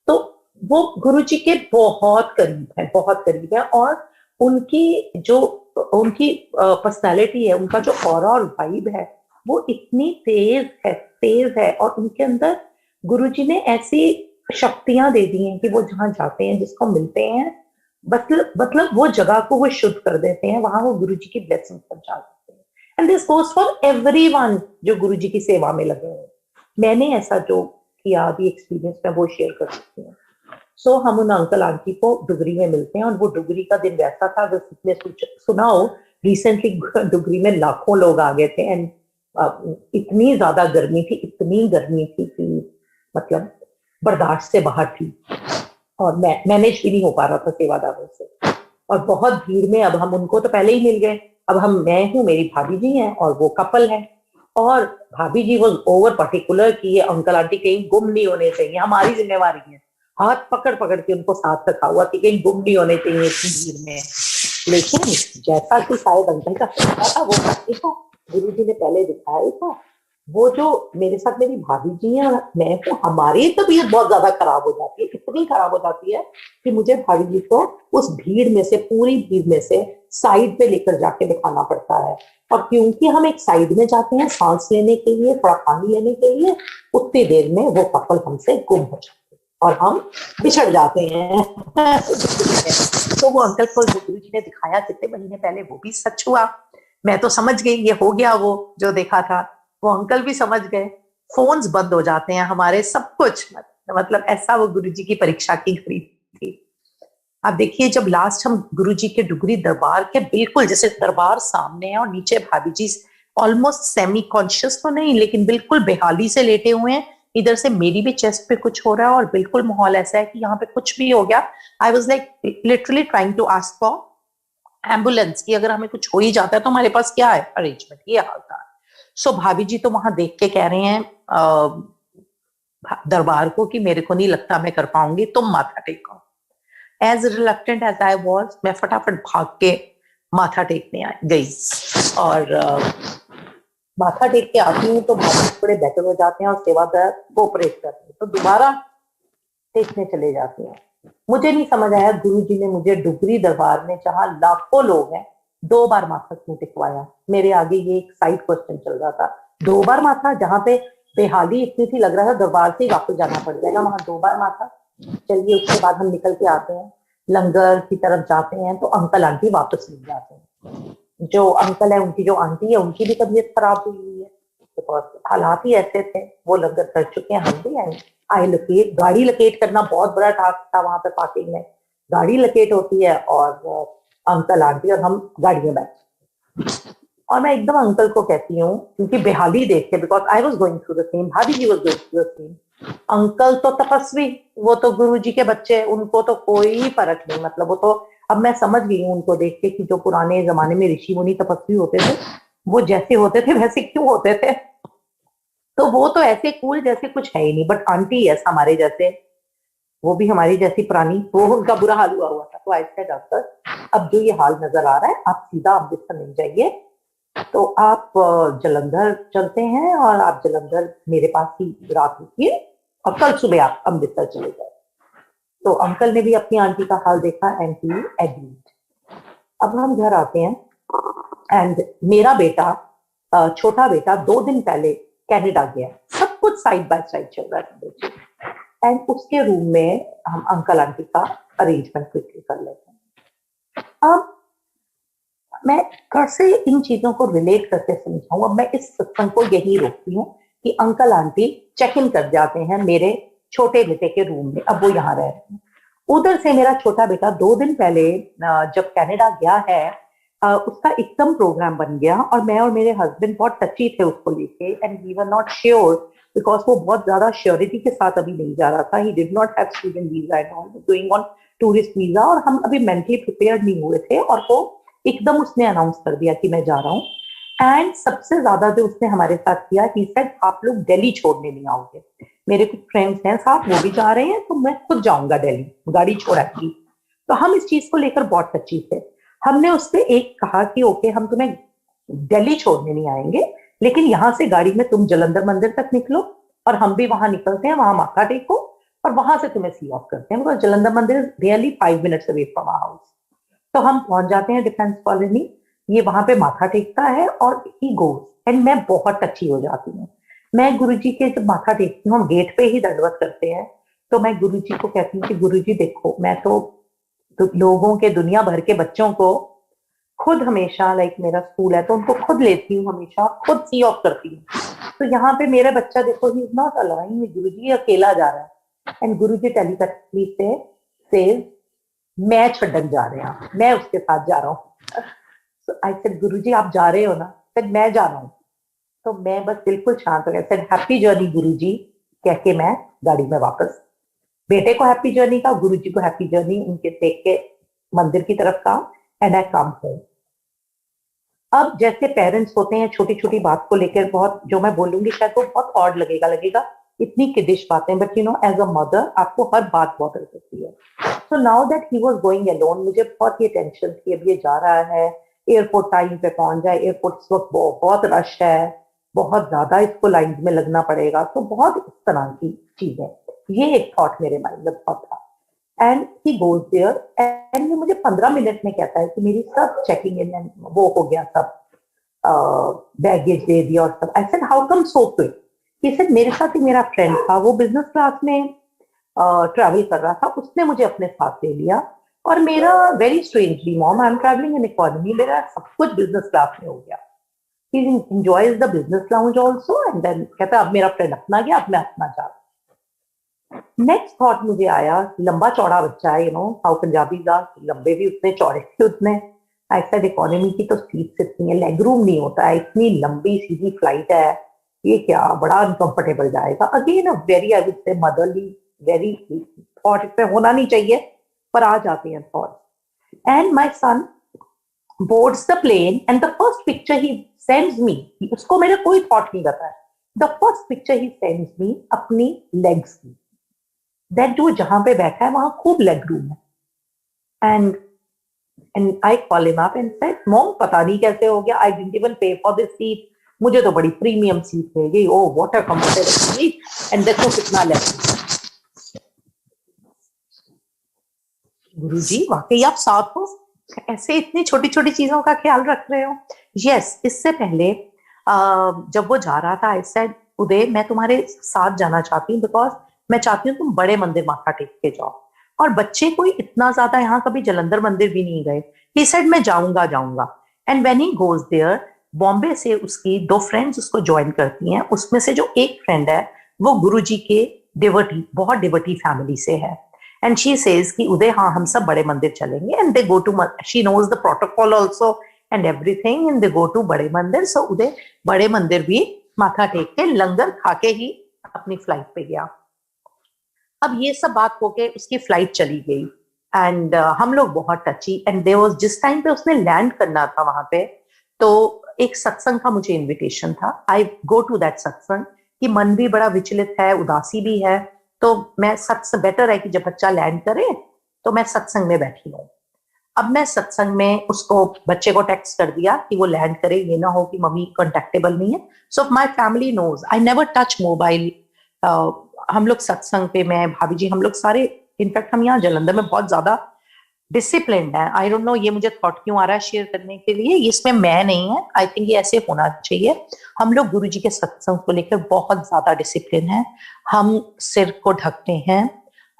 तो वो गुरुजी के बहुत करीब है, और उनकी पर्सनालिटी है, उनका जो ऑरा और वाइब है वो इतनी तेज है, और उनके अंदर गुरुजी ने ऐसी शक्तियां दे दी हैं कि वो जहां जाते हैं, जिसको मिलते हैं, मतलब वो जगह को वो शुद्ध कर देते हैं, वहां वो गुरुजी की ब्लेसिंग पहुंचा देते हैं। And this goes for everyone जो गुरुजी की सेवा में लगे हैं। मैंने ऐसा जो किया अभी एक्सपीरियंस में वो शेयर कर सकती हूँ। सो हम उन अंकल आंटी को डुगरी में मिलते हैं, और वो डुगरी का दिन वैसा था, अगर किसने सुना हो, रिसेंटली डुगरी में लाखों लोग आ गए थे, एंड इतनी ज्यादा गर्मी थी कि मतलब बर्दाश्त से बाहर थी, और मैनेज भी नहीं हो पा रहा था सेवादारों से, और बहुत भीड़ में। अब हम उनको तो पहले ही मिल गए, अब मैं हूँ, मेरी भाभी जी हैं, और वो कपल है, और भाभी जी वो ओवर पर्टिकुलर कि ये अंकल आंटी कहीं गुम नहीं होने चाहिए, हमारी जिम्मेवारी है। हाथ पकड़ के उनको साथ रखा हुआ कि कहीं गुम नहीं होने चाहिए इतनी भीड़ में। लेकिन जैसा कि शायद अंकल का फैसला था, वो देखो गुरु जी ने पहले दिखाया था, वो जो मेरे साथ मेरी भाभी जी हैं, मैं तो हमारी तबीयत बहुत ज्यादा खराब हो जाती है, इतनी खराब हो जाती है कि मुझे भाभी जी को उस भीड़ में से, पूरी भीड़ में से साइड पे लेकर जाके दिखाना पड़ता है। और क्योंकि हम एक साइड में जाते हैं सांस लेने के लिए, थोड़ा पानी लेने के लिए, उतनी देर में वो कपल हमसे गुम हो जाते हैं और हम बिछड़ जाते हैं। तो वो अंकल को गुरु जी ने दिखाया कितने महीने पहले, वो भी सच हुआ। मैं तो समझ गई ये हो गया, वो जो देखा था वो अंकल भी समझ गए। फोन्स बंद हो जाते हैं हमारे, सब कुछ, मतलब ऐसा वो गुरुजी की परीक्षा की घड़ी थी। आप देखिए, जब लास्ट हम गुरुजी के डुगरी दरबार के बिल्कुल, जैसे दरबार सामने है और नीचे भाभी जी ऑलमोस्ट सेमी कॉन्शियस तो नहीं, लेकिन बिल्कुल बेहाली से लेटे हुए हैं। इधर से मेरी भी चेस्ट पे कुछ हो रहा है, और बिल्कुल माहौल ऐसा है कि यहाँ पे कुछ भी हो गया। I was like literally trying to ask for ambulance, कि अगर हमें कुछ हो ही जाता है तो हमारे पास क्या है अरेंजमेंट। ये हाल था। सो भाभी जी तो वहां देख के कह रहे हैं दरबार को कि मेरे को नहीं लगता मैं कर पाऊंगी, तुम माथा टेको। As reluctant as I was, मैं फटाफट भाग के माथा टेकने गई, और माथा टेक के आती हूँ तो भाभी थोड़े बेटर हो जाते हैं और सेवादार कोऑपरेट करते हैं, तो दोबारा टेकने चले जाते हैं। मुझे नहीं समझ आया, गुरु जी ने मुझे डुगरी दरबार में जहां लाखों लोग हैं 2 बार माथा क्यों टिकवाया। मेरे आगे ये एक साइड क्वेश्चन चल रहा था, 2 बार माथा, जहाँ पे बेहाली इतनी थी लग रहा था दरबार से ही वापस जाना पड़ जाएगा, वहां 2 बार माथा। चलिए उसके बाद हम निकल के आते हैं, लंगर की तरफ जाते हैं, तो अंकल आंटी वापस मिल जाते हैं। जो अंकल है, उनकी जो आंटी है, उनकी भी तबीयत खराब हुई हुई है, तो हालात ही ऐसे थे। वो लंगर कर चुके हैं, हम भी आए लकेट, गाड़ी लकेट करना बहुत बड़ा टास्क था वहां पे पार्किंग में। गाड़ी लकेट होती है और अंकल आंटी और हम गाड़ी में बैठे, और मैं एकदम अंकल को कहती हूँ, क्योंकि बेहाली देख के, because I was going through the same, bhabhi ji was going through the same. Uncle तो तपस्वी, वो तो गुरु जी के बच्चे, उनको तो कोई फर्क नहीं, मतलब वो तो, अब मैं समझ गई हूँ उनको देख के कि जो पुराने जमाने में ऋषि मुनि तपस्वी होते थे, वो जैसे होते थे वैसे क्यों होते थे। तो वो तो ऐसे कूल जैसे कुछ है ही नहीं, बट आंटी है हमारे जैसे, वो भी हमारी जैसी पुरानी, वो उनका बुरा हाल हुआ हुआ था। तो आई सेड डॉक्टर, अब जो ये हाल नजर आ रहा है, आप सीधा अमृतसर नहीं जाइए, तो आप जलंधर चलते हैं, और आप जलंधर मेरे पास ही रात रुकिए, और कल सुबह आप अमृतसर चले जाए। तो अंकल ने भी अपनी आंटी का हाल देखा एंड ही एग्रीड। अब हम घर आते हैं, एंड मेरा बेटा, छोटा बेटा 2 दिन पहले कनाडा गया, सब कुछ साइड बाय साइड चल रहा था, एंड उसके रूम में हम अंकल आंटी का अरेंजमेंट क्विकली कर लेते हैं। अब मैं कैसे इन चीजों को रिलेट करके समझाऊं, अब मैं इस सत्संग को यही रोकती हूँ कि अंकल आंटी चेक इन कर जाते हैं मेरे छोटे बेटे के रूम में, अब वो यहाँ रह रहे हैं। उधर से मेरा छोटा बेटा 2 दिन पहले जब कनाडा गया है, उसका एकदम प्रोग्राम बन गया, और मैं और मेरे हस्बैंड बहुत टची थे उसको लेके, and we were not sure, because वो बहुत ज्यादा श्योरिटी के साथ अभी नहीं जा रहा था। He did not have student visa and all, going on tourist visa, और हम अभी मेंटली प्रिपेयर नहीं हुए थे, और वो एकदम उसने अनाउंस कर दिया कि मैं जा रहा हूँ। एंड सबसे ज्यादा जो उसने हमारे साथ किया, ही सेड आप लोग दिल्ली छोड़ने नहीं आओगे, मेरे कुछ फ्रेंड्स हैं साथ, वो भी जा रहे हैं, तो मैं खुद जाऊंगा दिल्ली, गाड़ी छोड़ाएगी। तो हम इस चीज को लेकर बहुत टची थे। हमने उससे एक कहा कि ओके, हम तुम्हें दिल्ली छोड़ने नहीं आएंगे, लेकिन यहाँ से गाड़ी में तुम जलंधर मंदिर तक निकलो, और हम भी वहां निकलते हैं, वहां माथा टेको, और वहां से तुम्हें सी ऑफ करते हैं, because Jalandhar mandir is really 5 minutes away from our house. तो हम पहुंच जाते हैं डिफेंस कॉलोनी, ये वहां पे माथा टेकता है, और ही गोज, एंड मैं बहुत टची हो जाती हूँ। मैं गुरुजी के जब माथा टेकती हूँ, हम गेट पे ही दंडवत करते हैं, तो मैं गुरुजी को कहती हूँ कि गुरुजी देखो, मैं तो लोगों के, दुनिया भर के बच्चों को खुद हमेशा, लाइक मेरा स्कूल है तो उनको खुद लेती हूँ हमेशा, खुद सी ऑफ करती हूँ। तो यहाँ पे मेरा बच्चा देखो, ही इज नॉट अलाउइंग मी, गुरुजी अकेला जा रहा है, एंड गुरुजी टेलीपैथी से मैं छड्डन जा रहे हैं, मैं उसके साथ जा रहा हूँ। तो आई सेड गुरुजी आप जा रहे हो ना, फिर मैं जा रहा हूँ। तो मैं बस बिल्कुल शांत हो गया, सेड हैप्पी जर्नी गुरुजी कह के मैं गाड़ी में वापस, बेटे को हैप्पी जर्नी का, गुरुजी को हैप्पी जर्नी उनके देख के मंदिर की तरफ का, एंड आई कम होम। अब जैसे पेरेंट्स होते हैं, छोटी छोटी बात को लेकर बहुत, जो मैं बोलूंगी शायद वो बहुत ऑड लगेगा इतनी किडिश बातें, but you know as a mother आपको हर बात बॉदर करती है। So now that he was going alone, मुझे बहुत ये टेंशन थी, अब ये जा रहा है, एयरपोर्ट टाइम पे पहुंच जाए, एयरपोर्ट इस वक्त बहुत रश है, बहुत ज्यादा इसको लाइन में लगना पड़ेगा, तो बहुत इस तरह की चीज है। ये एक थॉट मेरे माइंड में बहुत था। And he goes there, and ये मुझे 15 मिनट में कहता है कि मेरी सब चेकिंग इन वो हो गया, सब बैगेज दे दिया और सब। I said how come so quick? He said मेरे साथ ही मेरा फ्रेंड था, वो बिजनेस क्लास में ट्रैवल कर रहा था, उसने मुझे अपने साथ ले लिया, और मेरा very strangely, mom I am travelling in economy, मेरा सब कुछ बिजनेस क्लास में हो गया। He enjoys the business lounge also, and then कहता अब मेरा फ्रेंड अपना गया, अब मैं अपना जा रहा। नेक्स्ट थॉट मुझे आया, लंबा चौड़ा बच्चा है, यू नो हाउ पंजाबी का, लंबे भी उतने चौड़े भी उतने। आई सेड इकोनॉमी की तो सीट्स इतनी है, लेग रूम नहीं होता है, इतनी लंबी सीधी फ्लाइट है, ये क्या बड़ा अनकंफर्टेबल जाएगा। Again a very, I would say motherly, very thought इसमें होना नहीं चाहिए, पर आ जाते हैं thought. And my son boards the plane, and the first picture ही सेंड्स मी, उसको मेरा कोई थॉट नहीं रहता है, द फर्स्ट पिक्चर ही सेंड्स मी अपनी लेग्स की, दैट जो जहां पे बैठा है वहां खूब लेग रूम है। And I call him up and said mom पता नहीं कैसे हो गया, आई डिडंट इवन पे फॉर दिस सीट, मुझे तो बड़ी प्रीमियम सीट मिल गई, oh what a comfortable seat, and देखो कितना लेग। गुरुजी वाकई आप साथ हो, ऐसे इतनी छोटी छोटी चीजों का ख्याल रख रहे हो। यस, इससे पहले जब वो जा रहा था, आई सेड उदय मैं तुम्हारे साथ जाना चाहती हूँ, बिकॉज मैं चाहती हूँ तुम बड़े मंदिर माथा टेक के जाओ। और बच्चे कोई इतना ज्यादा यहाँ कभी जलंधर मंदिर भी नहीं गए। ही सेड मैं जाऊंगा जाऊंगा। And when he goes there, Bombay से उसकी 2 फ्रेंड्स उसको ज्वाइन करती हैं। उसमें से जो एक फ्रेंड है वो गुरुजी के डिवोटी, बहुत डिवोटी फैमिली से है। एंड शी सेज कि उदय हाँ हम सब बड़े मंदिर चलेंगे। And they go to, she knows the protocol also and everything, and they go to Bade Mandir. सो उदय बड़े मंदिर भी माथा टेक के लंगर खा के ही अपनी फ्लाइट पे गया। अब ये सब बात होके उसकी फ्लाइट चली गई। एंड हम लोग बहुत टची। एंड देयर वाज, जिस टाइम पे उसने लैंड करना था वहां पे, तो एक सत्संग का मुझे इनविटेशन था। आई गो टू दैट सत्संग कि मन भी बड़ा विचलित है, उदासी भी है, तो मैं सत्संग बेटर है कि जब बच्चा लैंड करे तो मैं सत्संग में बैठी हूँ। अब मैं सत्संग में उसको, बच्चे को टेक्स्ट कर दिया कि वो लैंड करे, ये ना हो कि मम्मी कॉन्टेक्टेबल नहीं है। So my family knows I never touch mobile. हम लोग सत्संग पे, मैं भाभी जी, हम लोग सारे, इनफैक्ट हम यहाँ जलंधर में बहुत ज्यादा डिसिप्लिन्ड है। आई डोंट नो ये मुझे थॉट क्यों आ रहा है शेयर करने के लिए, इसमें मैं नहीं है, आई थिंक ये ऐसे होना चाहिए। हम लोग गुरुजी के सत्संग को लेकर बहुत ज्यादा डिसिप्लिन है। हम सिर को ढकते हैं,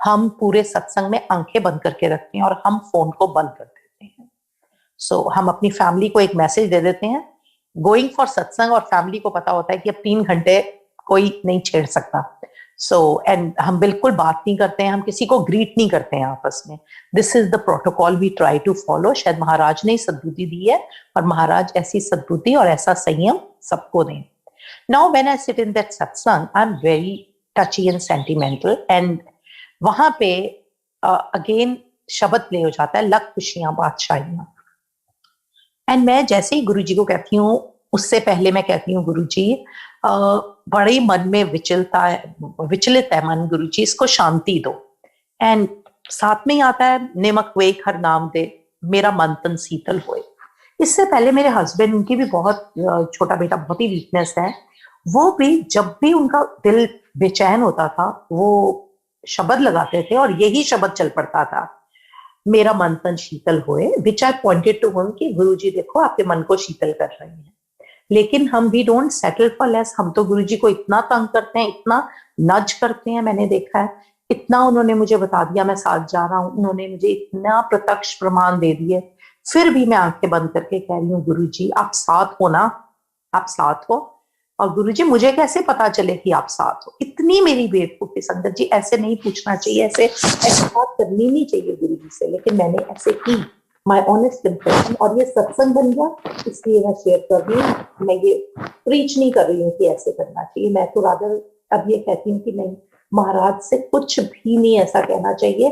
हम पूरे सत्संग में आंखें बंद करके रखते हैं और हम फोन को बंद कर देते हैं। सो हम अपनी फैमिली को एक मैसेज दे देते हैं गोइंग फॉर सत्संग, और फैमिली को पता होता है कि अब 3 घंटे कोई नहीं छेड़ सकता। सो एंड हम बिल्कुल बात नहीं करते हैं, हम किसी को ग्रीट नहीं करते हैं आपस में। This is the protocol we try to follow. शायद महाराज ने सद्बुद्धि दी है और महाराज ऐसी सद्बुद्धि और ऐसा संयम सबको दें। Now when I sit in that satsang, I am very touchy and sentimental. And वहां पे अगेन शब्द प्ले हो जाता है, लख खुशियां बादशाहियां। एंड मैं जैसे ही गुरुजी को कहती हूँ, उससे पहले मैं कहती हूँ गुरुजी बड़े मन में विचलित है मन, गुरुजी इसको शांति दो। एंड साथ में ही आता है निमक वे हर नाम दे, मेरा मन तन शीतल होए। इससे पहले मेरे हस्बैंड, उनकी भी बहुत छोटा बेटा बहुत ही वीकनेस है, वो भी जब भी उनका दिल बेचैन होता था वो शब्द लगाते थे और यही शब्द चल पड़ता था, मेरा मन तन शीतल होए, विच आई पॉइंटेड टू हिम कि गुरुजी देखो आपके मन को शीतल कर रहे हैं। लेकिन हम we don't settle for less. हम तो गुरुजी को इतना तंग करते हैं, इतना नज करते हैं, मैंने देखा है। इतना उन्होंने मुझे बता दिया मैं साथ जा रहा हूँ, उन्होंने मुझे इतना प्रत्यक्ष प्रमाण दे दिए, फिर भी मैं आंखें बंद करके कह रही हूँ गुरुजी आप साथ हो ना, आप साथ हो। और गुरुजी मुझे कैसे पता चले कि आप साथ हो? इतनी मेरी बेवकूफी। संगत जी ऐसे नहीं पूछना चाहिए, ऐसे बात करनी नहीं चाहिए गुरुजी से, लेकिन मैंने ऐसे की। My honest confession. और ये सत्संग बन गया, इसलिए मैं शेयर कर रही हूँ। मैं ये प्रीच नहीं कर रही हूँ कि ऐसे करना चाहिए, मैं तो रादर अब ये कहती हूँ कि नहीं, महाराज से कुछ भी नहीं ऐसा कहना चाहिए।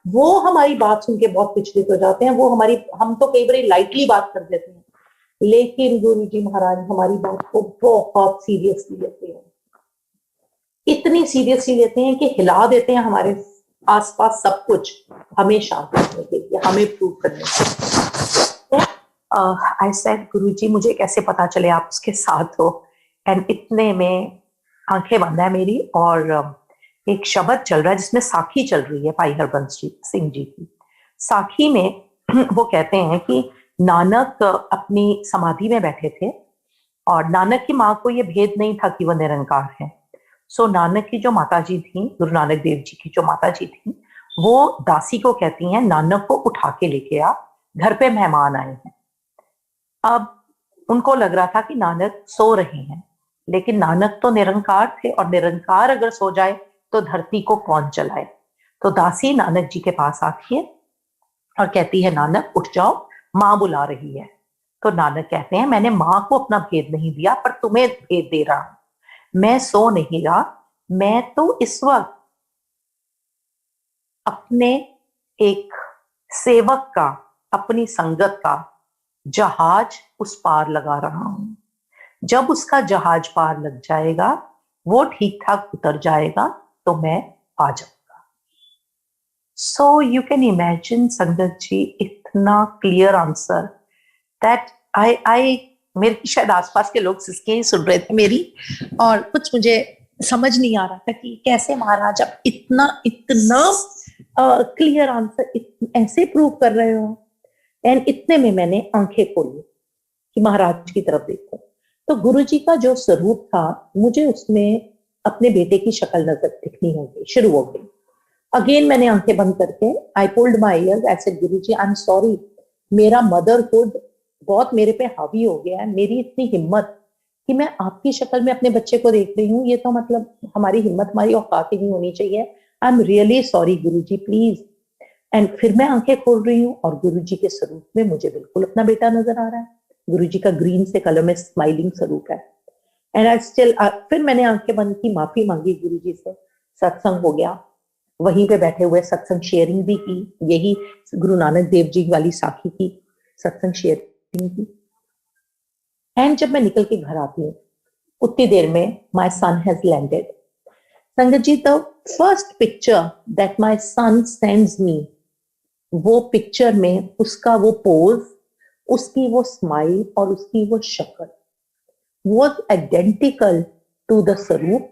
वो हमारी बात सुन के बहुत विचलित हो जाते हैं, वो हमारी, हम तो कई बार लाइटली बात कर देते हैं, लेकिन गुरुजी महाराज हमारी बात को बहुत सीरियसली लेते हैं। इतनी सीरियसली लेते हैं कि हिला देते हैं हमारे आसपास सब कुछ, हमें शांत करने के लिए, हमें प्रूव करने के लिए। आई सेड गुरुजी मुझे कैसे पता चले आप उसके साथ हो? एंड इतने में आंखें बंद है मेरी और एक शब्द चल रहा है जिसमें साखी चल रही है भाई हरबंस सिंह जी की। साखी में वो कहते हैं कि नानक अपनी समाधि में बैठे थे और नानक की माँ को ये भेद नहीं था कि वह निरंकार है। सो नानक की जो माता जी थी, गुरु नानक देव जी की जो माता जी थी, वो दासी को कहती हैं नानक को उठा के लेके आ, घर पे मेहमान आए हैं। अब उनको लग रहा था कि नानक सो रहे हैं, लेकिन नानक तो निरंकार थे और निरंकार अगर सो जाए तो धरती को कौन चलाए। तो दासी नानक जी के पास आती है और कहती है नानक उठ जाओ, माँ बुला रही है। तो नानक कहते हैं मैंने माँ को अपना भेद नहीं दिया, पर तुम्हें भेद दे रहा हूं। मैं सो नहीं रहा, मैं तो इस वक्त अपने एक सेवक का, अपनी संगत का जहाज उस पार लगा रहा हूं। जब उसका जहाज पार लग जाएगा, वो ठीक ठाक उतर जाएगा, तो मैं आ जाऊंगा। सो यू कैन इमेजिन संगत जी, इतना क्लियर आंसर दैट आई मेरे शायद आसपास के लोग सिसके ही सुन रहे थे मेरी, और कुछ मुझे समझ नहीं आ रहा था कि कैसे महाराज आप इतना क्लियर आंसर ऐसे प्रूव कर रहे हो। एंड इतने में मैंने आंखें खोली कि महाराज की तरफ देखो, तो गुरुजी का जो स्वरूप था, मुझे उसमें अपने बेटे की शक्ल नजर दिखनी हो गई, शुरू हो गई। अगेन मैंने आंखें बंद करके I pulled my years, I said Guruji I am sorry, मेरा मदरहुड बहुत मेरे पे हावी हो गया है, मेरी इतनी हिम्मत कि मैं आपकी शक्ल में अपने बच्चे को देख रही हूँ, ये तो मतलब हमारी हिम्मत, हमारी औकात ही नहीं होनी चाहिए। I am really sorry Guruji, please. And फिर मैं आंखें खोल रही हूँ और गुरुजी के स्वरूप में मुझे बिल्कुल अपना बेटा नजर आ रहा है। गुरुजी का ग्रीन से कलर में स्माइलिंग स्वरूप है। एंड आई स्टिल, फिर मैंने आंखें बंद की, माफी मांगी गुरुजी से, सत्संग हो गया, वहीं पे बैठे हुए सत्संग शेयरिंग भी की, यही गुरु नानक देव जी वाली साखी की सत्संग शेयरिंग की। एंड जब मैं निकल के घर आती हूँ, उतनी देर में my son has landed. Sangat ji, the first picture that my son sends me, वो पिक्चर में उसका वो पोज, उसकी वो स्माइल और उसकी वो शक्ल was identical to the स्वरूप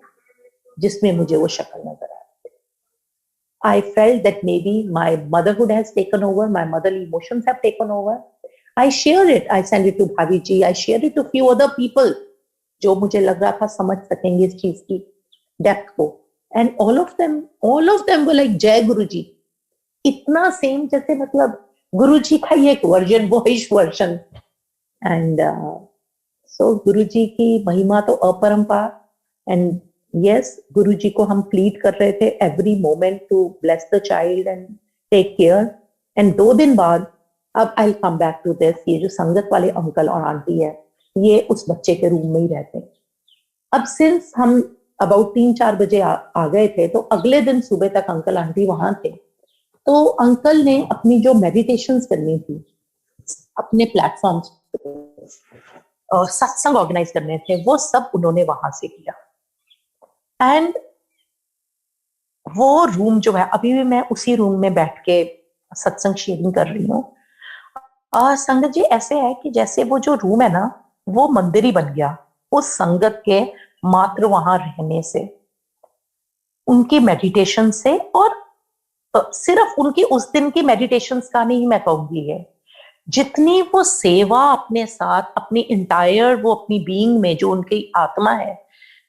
जिसमें मुझे वो शक्ल नजर आई। I felt that maybe my motherhood has taken over, my motherly emotions have taken over. I shared it, I sent it to Bhavi ji, I shared it to few other people जो मुझे लग रहा था समझ सकेंगे इस चीज की डेप्थ को। And all of them were like जय गुरु जी, इतना सेम जैसे मतलब गुरु जी का ही एक version, boys version. And so गुरु जी की महिमा तो अपरंपार। एंड यस, गुरु जी को हम प्लीड कर रहे थे every moment to bless the child and take care. And 2 दिन बाद, अब I come back to this, ये जो संगत वाले अंकल और आंटी है, ये उस बच्चे के रूम में ही रहते हैं। अब सिंस हम अबाउट 3-4 बजे आ गए थे, तो अगले दिन सुबह तक अंकल आंटी वहां थे। तो अंकल ने अपनी जो मेडिटेशंस करनी थी अपने प्लेटफॉर्म्स पे, सत्संग ऑर्गेनाइज करने थे, वो सब उन्होंने वहां से किया। एंड वो रूम जो है, अभी भी मैं उसी रूम में बैठ के सत्संग शेयरिंग कर रही हूँ। संगत जी, ऐसे है कि जैसे वो जो रूम है ना, वो मंदिर ही बन गया उस संगत के मात्र वहां रहने से, उनकी मेडिटेशन से। और सिर्फ उनकी उस दिन की मेडिटेशंस का नहीं मैं कहूंगी है, जितनी वो सेवा अपने साथ, अपनी इंटायर वो अपनी बीइंग में, जो उनकी आत्मा है,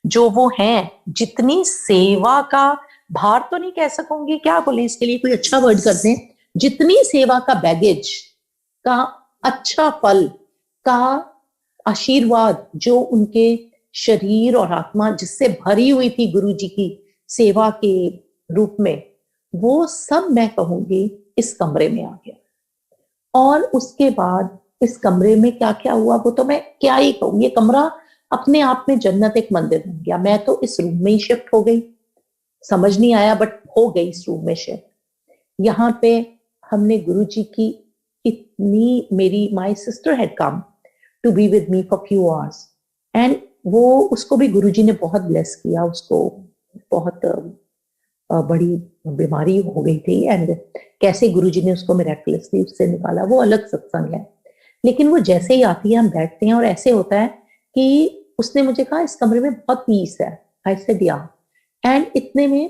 जो वो हैं, जितनी सेवा का भार तो नहीं कह सकूंगी, क्या बोले इसके लिए कोई अच्छा वर्ड कर दें, जितनी सेवा का बैगेज का अच्छा फल का आशीर्वाद जो उनके शरीर और आत्मा जिससे भरी हुई थी गुरु जी की सेवा के रूप में, वो सब मैं कहूंगी इस कमरे में आ गया। और उसके बाद इस कमरे में क्या क्या हुआ वो तो मैं क्या ही कहूँ, ये कमरा अपने आप में जन्नत एक मंदिर बन गया। मैं तो इस रूम में ही शिफ्ट हो गई, समझ नहीं आया बट हो गई इस रूम में शिफ्ट। यहाँ पे हमने गुरु जी की इतनी, मेरी my sister had come to be with me for few hours, and वो उसको भी गुरु जी ने बहुत ब्लेस किया। उसको बहुत बड़ी बीमारी हो गई थी, एंड कैसे गुरुजी ने उसको मिरेकलसली उससे निकाला वो अलग सत्संग है। लेकिन वो जैसे ही आती है, हम बैठते हैं और ऐसे होता है कि उसने मुझे कहा इस कमरे में बहुत पीस है। आई सेड या। एंड इतने में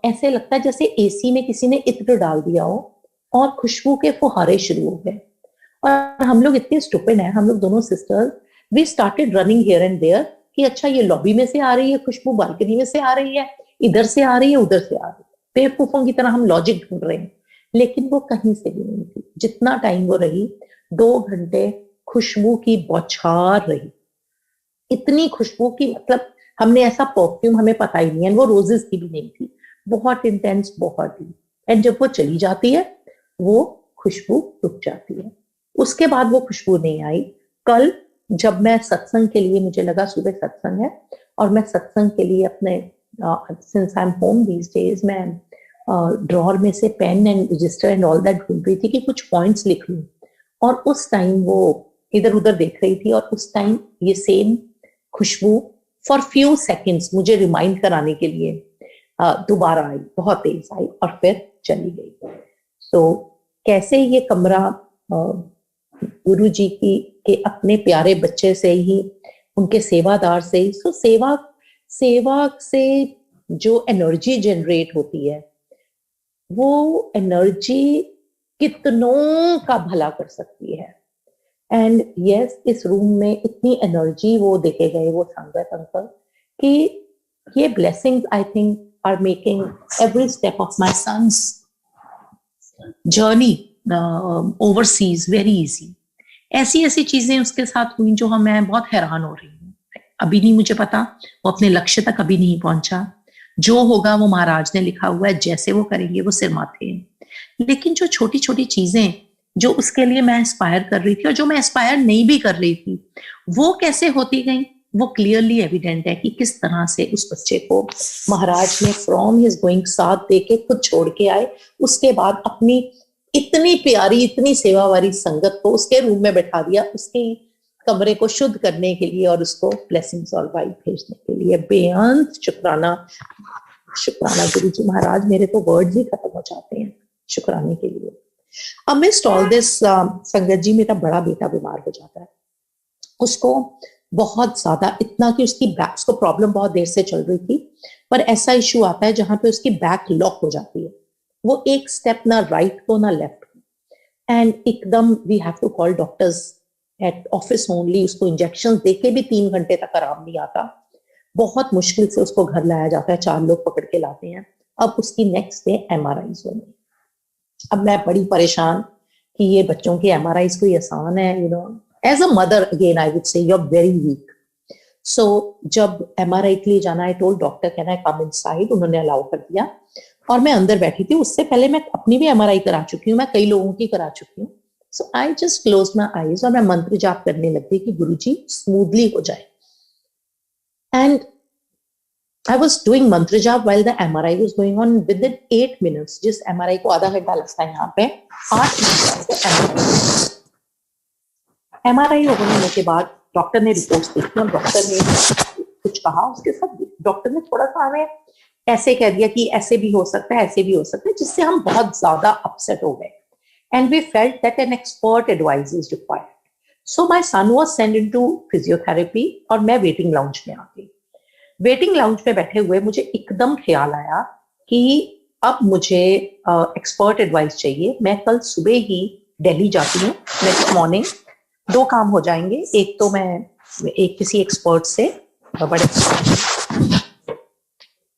ऐसे लगता है जैसे एसी में किसी ने इत्र डाल दिया हो और खुशबू के फुहारे शुरू हो गए। और हम लोग इतने स्टूपिड हैं, हम लोग दोनों sisters, we started running here and there कि अच्छा ये लॉबी में से आ रही है खुशबू, बालकनी में से आ रही है, इधर से आ रही है, उधर से आ रही है। बेवकूफों की तरह हम लॉजिक ढूंढ रहे हैं, लेकिन वो कहीं से भी नहीं थी। जितना टाइम वो रही, 2 घंटे खुशबू की बौछार रही, इतनी खुशबू की मतलब हमने ऐसा परफ्यूम हमें पता ही नहीं है, वो रोजेस की भी नहीं थी, बहुत इंटेंस, बहुत ही। एंड जब वो चली जाती है वो खुशबू रुक जाती है, उसके बाद वो खुशबू नहीं आई। कल जब मैं सत्संग के लिए, मुझे लगा सुबह सत्संग है और मैं सत्संग के लिए अपने since I am home these days, मैं ड्रॉर में से pen and register and all that ढूंढ रही थी कि कुछ पॉइंट्स लिख लूं। और उस टाइम वो इधर उधर देख रही थी और उस टाइम ये सेम खुशबू फॉर फ्यू सेकेंड्स मुझे रिमाइंड कराने के लिए दोबारा आई, बहुत तेज आई और फिर चली गई। तो कैसे ये कमरा गुरु जी की के अपने प्यारे बच्चे से ही, उनके सेवादार से ही, सो सेवा से जो एनर्जी जनरेट होती है वो एनर्जी कितनों का भला कर सकती है। एंड यस, इस रूम में इतनी एनर्जी वो देके गए वो संगत अंकल कि ये blessings I think are making every step of my son's journey overseas very easy. ऐसी ऐसी चीजें उसके साथ हुई जो मैं बहुत हैरान हो रही हूँ। अभी नहीं मुझे पता, वो अपने लक्ष्य तक अभी नहीं पहुंचा। जो होगा वो महाराज ने लिखा हुआ है, जैसे वो करेंगे वो सिर माथे हैं। लेकिन जो छोटी छोटी चीजें जो उसके लिए मैं एस्पायर कर रही थी और जो मैं एस्पायर नहीं भी कर रही थी, वो कैसे होती गई, वो क्लियरली एविडेंट है कि किस तरह से उस बच्चे को महाराज ने फ्रॉम हिज गोइंग साथ देके खुद छोड़ के आए। उसके बाद अपनी इतनी प्यारी इतनी सेवा वाली संगत को उसके रूम में बैठा दिया, उसके कमरे को शुद्ध करने के लिए और उसको ब्लेसिंग्स और वाइब भेजने के लिए। बेअंत शुक्राना, शुक्राना गुरु जी महाराज, मेरे तो वर्ड्स ही खत्म हो जाते हैं शुक्राने के लिए। अमिस्ट ऑल दिस संगत जी, मेरा बड़ा बेटा बीमार हो जाता है। उसको बहुत ज्यादा, इतना कि उसकी बैक, उसको प्रॉब्लम बहुत देर से चल रही थी, पर ऐसा इशू आता है जहां पे उसकी बैक लॉक हो जाती है। वो एक स्टेप ना राइट को ना लेफ्ट, एंड एकदम we have to call doctors at office only. उसको इंजेक्शन देके भी 3 घंटे तक आराम नहीं आता। बहुत मुश्किल से उसको घर लाया जाता है, 4 लोग पकड़ के लाते हैं। अब उसकी नेक्स्ट डे MRI होनी। अब मैं बड़ी परेशान कि ये बच्चों की MRI कोई आसान है, you know. As a mother again I would say you are very weak. So जब MRI के लिए जाना, I told doctor can I come inside, उन्होंने अलाउ कर दिया और मैं अंदर बैठी थी। उससे पहले मैं अपनी भी MRI करा चुकी हूँ, मैं कई लोगों की करा चुकी हूँ। So I just close my eyes और मैं मंत्र जाप करने लग गई कि गुरुजी स्मूथली हो जाए। And I was doing mantra jap while the MRI was going on. Within 8 minutes, जिस MRI को आधा घंटा लगता है यहाँ पे, 8 मिनट MRI होने के बाद डॉक्टर ने रिपोर्ट्स देखी और डॉक्टर ने कुछ कहा। उसके साथ डॉक्टर ने थोड़ा सा हमें ऐसे कह दिया कि ऐसे भी हो सकता है, ऐसे भी हो सकता है, जिससे हम बहुत ज्यादा अपसेट हो गए। And we felt that an expert advice is required. So my son was send in to physiotherapy और मैं वेटिंग लाउंज में आ गई। वेटिंग लाउंज में बैठे हुए मुझे एकदम ख्याल आया कि अब मुझे एक्सपर्ट एडवाइस चाहिए। मैं कल सुबह ही दिल्ली जाती हूँ नेक्स्ट मॉर्निंग। 2 काम हो जाएंगे, एक तो मैं एक किसी एक्सपर्ट से बड़े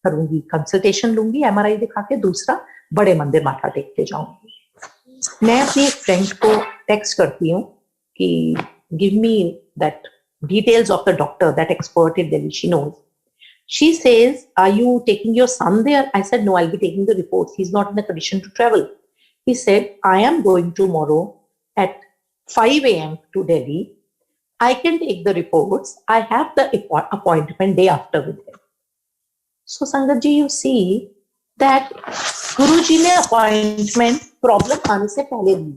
करूंगी, कंसल्टेशन लूंगी MRI दिखा के, दूसरा बड़े मंदिर माथा टेक के जाऊंगी। मैं अपनी एक फ्रेंड को टेक्स्ट करती हूँ कि give me that details of the doctor, that expert in Delhi, she knows. She says, are you taking your son there? I said, no, I'll be taking the reports. He's not in a condition to travel. He said, I am going tomorrow at 5 a.m. to Delhi. I can take the reports. I have the appointment day after with him. So, Sangat ji, you see that Guruji ने appointment problem आने से पहले दी।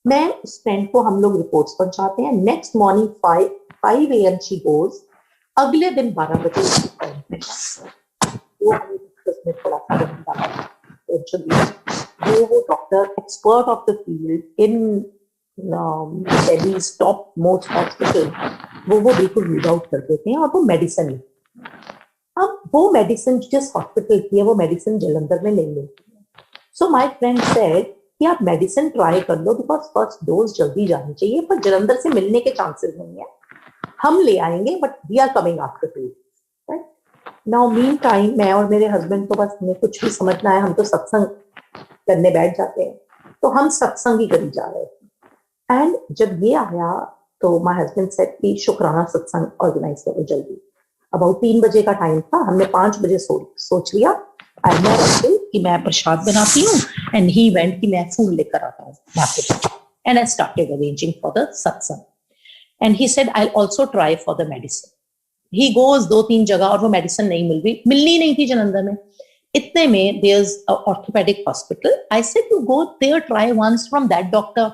मैं उस friend को हम लोग reports पहुंचाते हैं। Next morning 5 a.m. she goes. अगले दिन 12 बजे थोड़ा वो doctor expert of the field in Delhi's top most hospital, वो बिल्कुल रीड आउट कर देते हैं और वो मेडिसिन। अब वो मेडिसिन जिस हॉस्पिटल की है वो मेडिसिन जलंधर में नहीं मिलती है। सो माय फ्रेंड सेड कि आप मेडिसिन ट्राई कर लो बिकॉज फर्स्ट डोज जल्दी जानी चाहिए, पर जलंधर से मिलने के चांसेस नहीं है। हम ले आएंगे but we are coming after 2 days। Now mean time मैं और मेरे हस्बैंड को बस हमें कुछ भी समझना है, हम तो सत्संग करने बैठ जाते हैं, तो हम सत्संग ही करी जा रहे थे। एंड जब ये आया तो माय हस्बैंड सेड कि शुक्राना सत्संग ऑर्गेनाइज करो जल्दी। अबाउट 3 बजे का टाइम था, हमने 5 बजे सोच लिया आई नो कि मैं प्रसाद बनाती हूँ, एंड ही वेंट कि मैं फूल लेकर आता हूँ market, and I started arranging for the सत्संग। And he said, I'll also try for the medicine. He goes 2-3 जगह और वो मेडिसिन नहीं मिलनी नहीं थी जलंधर में। इतने में there's a orthopedic hospital. I said, you go there, try once from that doctor.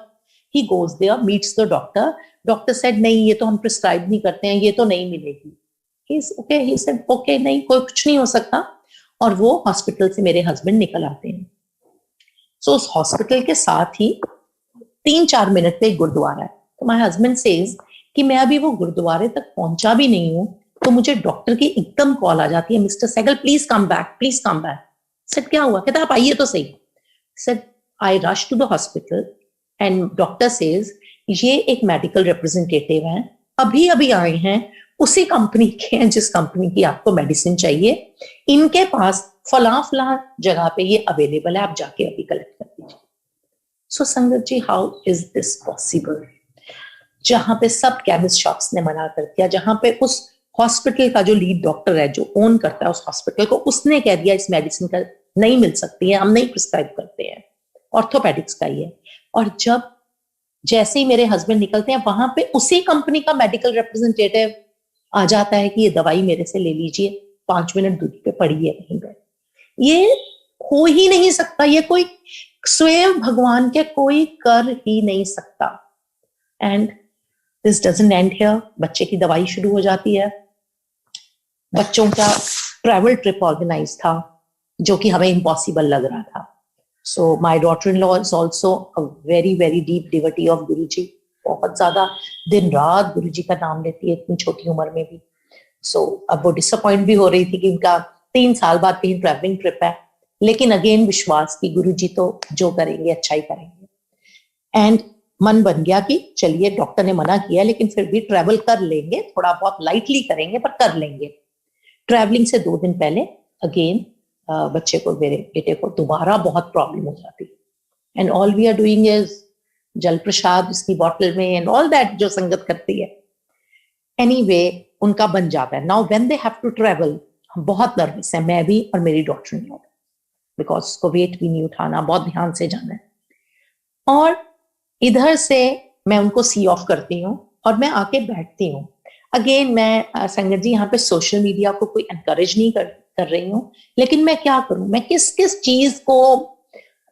He goes there, meets the doctor. Doctor said, नहीं ये तो हम prescribe नहीं करते हैं, ये तो नहीं मिलेगी। He's okay. He said, okay, नहीं कोई कुछ नहीं हो सकता। और वो हॉस्पिटल से मेरे हस्बैंड निकल आते हैं। सो उस हॉस्पिटल के साथ ही 3-4 मिनट पे एक गुरुद्वारा है। तो माय हस्बैंड सेज कि मैं अभी वो गुरुद्वारे तक पहुंचा भी नहीं हूं तो मुझे डॉक्टर की एकदम कॉल आ जाती है, mister Sehgal please come back, please come back. Said क्या हुआ? कहता आप आइए तो सही। Said I rush to the hospital and doctor says ये एक मेडिकल रिप्रेजेंटेटिव हैं, अभी अभी आए हैं, उसी कंपनी के हैं जिस कंपनी की आपको मेडिसिन चाहिए, इनके पास फला फला जगह पे ये अवेलेबल है, आप जाके अभी कलेक्ट कर दीजिए। सो संगत जी, हाउ इज दिस पॉसिबल? जहां पे सब केमिस्ट शॉप्स ने मना कर दिया, जहां पे उस हॉस्पिटल का जो लीड डॉक्टर है, जो ओन करता है उस हॉस्पिटल को, उसने कह दिया इस मेडिसिन का नहीं मिल सकती है, हम नहीं प्रिस्क्राइब करते हैं, ऑर्थोपेडिक्स का ही है। और जब जैसे ही मेरे हस्बैंड निकलते हैं, वहां पे उसी कंपनी का मेडिकल रिप्रेजेंटेटिव आ जाता है कि ये दवाई मेरे से ले लीजिए, 5 मिनट दूरी पे पड़ी है कहीं पे। ये हो ही नहीं सकता, ये कोई स्वयं भगवान के कोई कर ही नहीं सकता। And this doesn't end here. बच्चे की दवाई शुरू हो जाती है, बच्चों का ट्रैवल ट्रिप ऑर्गेनाइज था जो कि हमें इम्पॉसिबल लग रहा था। So my daughter in law is also a very very deep devotee of Guruji, बहुत ज्यादा दिन रात गुरुजी का नाम लेती है इतनी छोटी उम्र में भी। सो अब वो डिसअपॉइंट भी हो रही थी कि इनका 3 साल बाद कहीं ट्रैवलिंग ट्रिप है, लेकिन अगेन विश्वास की गुरुजी तो जो करेंगे अच्छा ही करेंगे। एंड मन बन गया कि चलिए डॉक्टर ने मना किया लेकिन फिर भी ट्रैवल कर लेंगे, थोड़ा बहुत लाइटली करेंगे पर कर लेंगे। ट्रैवलिंग से 2 दिन पहले अगेन बच्चे को, मेरे बेटे को दोबारा बहुत प्रॉब्लम हो जाती, and all we are doing is jal prasad इसकी बॉटल में एंड ऑल दैट जो संगत करती है। एनीवे उनका बन जाता है। Now when they have to travel, हम बहुत नर्वस हैं, मैं भी और मेरी डॉटर इन लॉ, बिकॉज उसको वेट भी नहीं उठाना, बहुत ध्यान से जाना है। और इधर से मैं उनको सी ऑफ करती हूँ और मैं आके बैठती हूँ। अगेन मैं संगत जी यहाँ पे सोशल मीडिया को कोई एनकरेज नहीं कर रही हूँ, लेकिन मैं क्या करूँ, मैं किस किस चीज को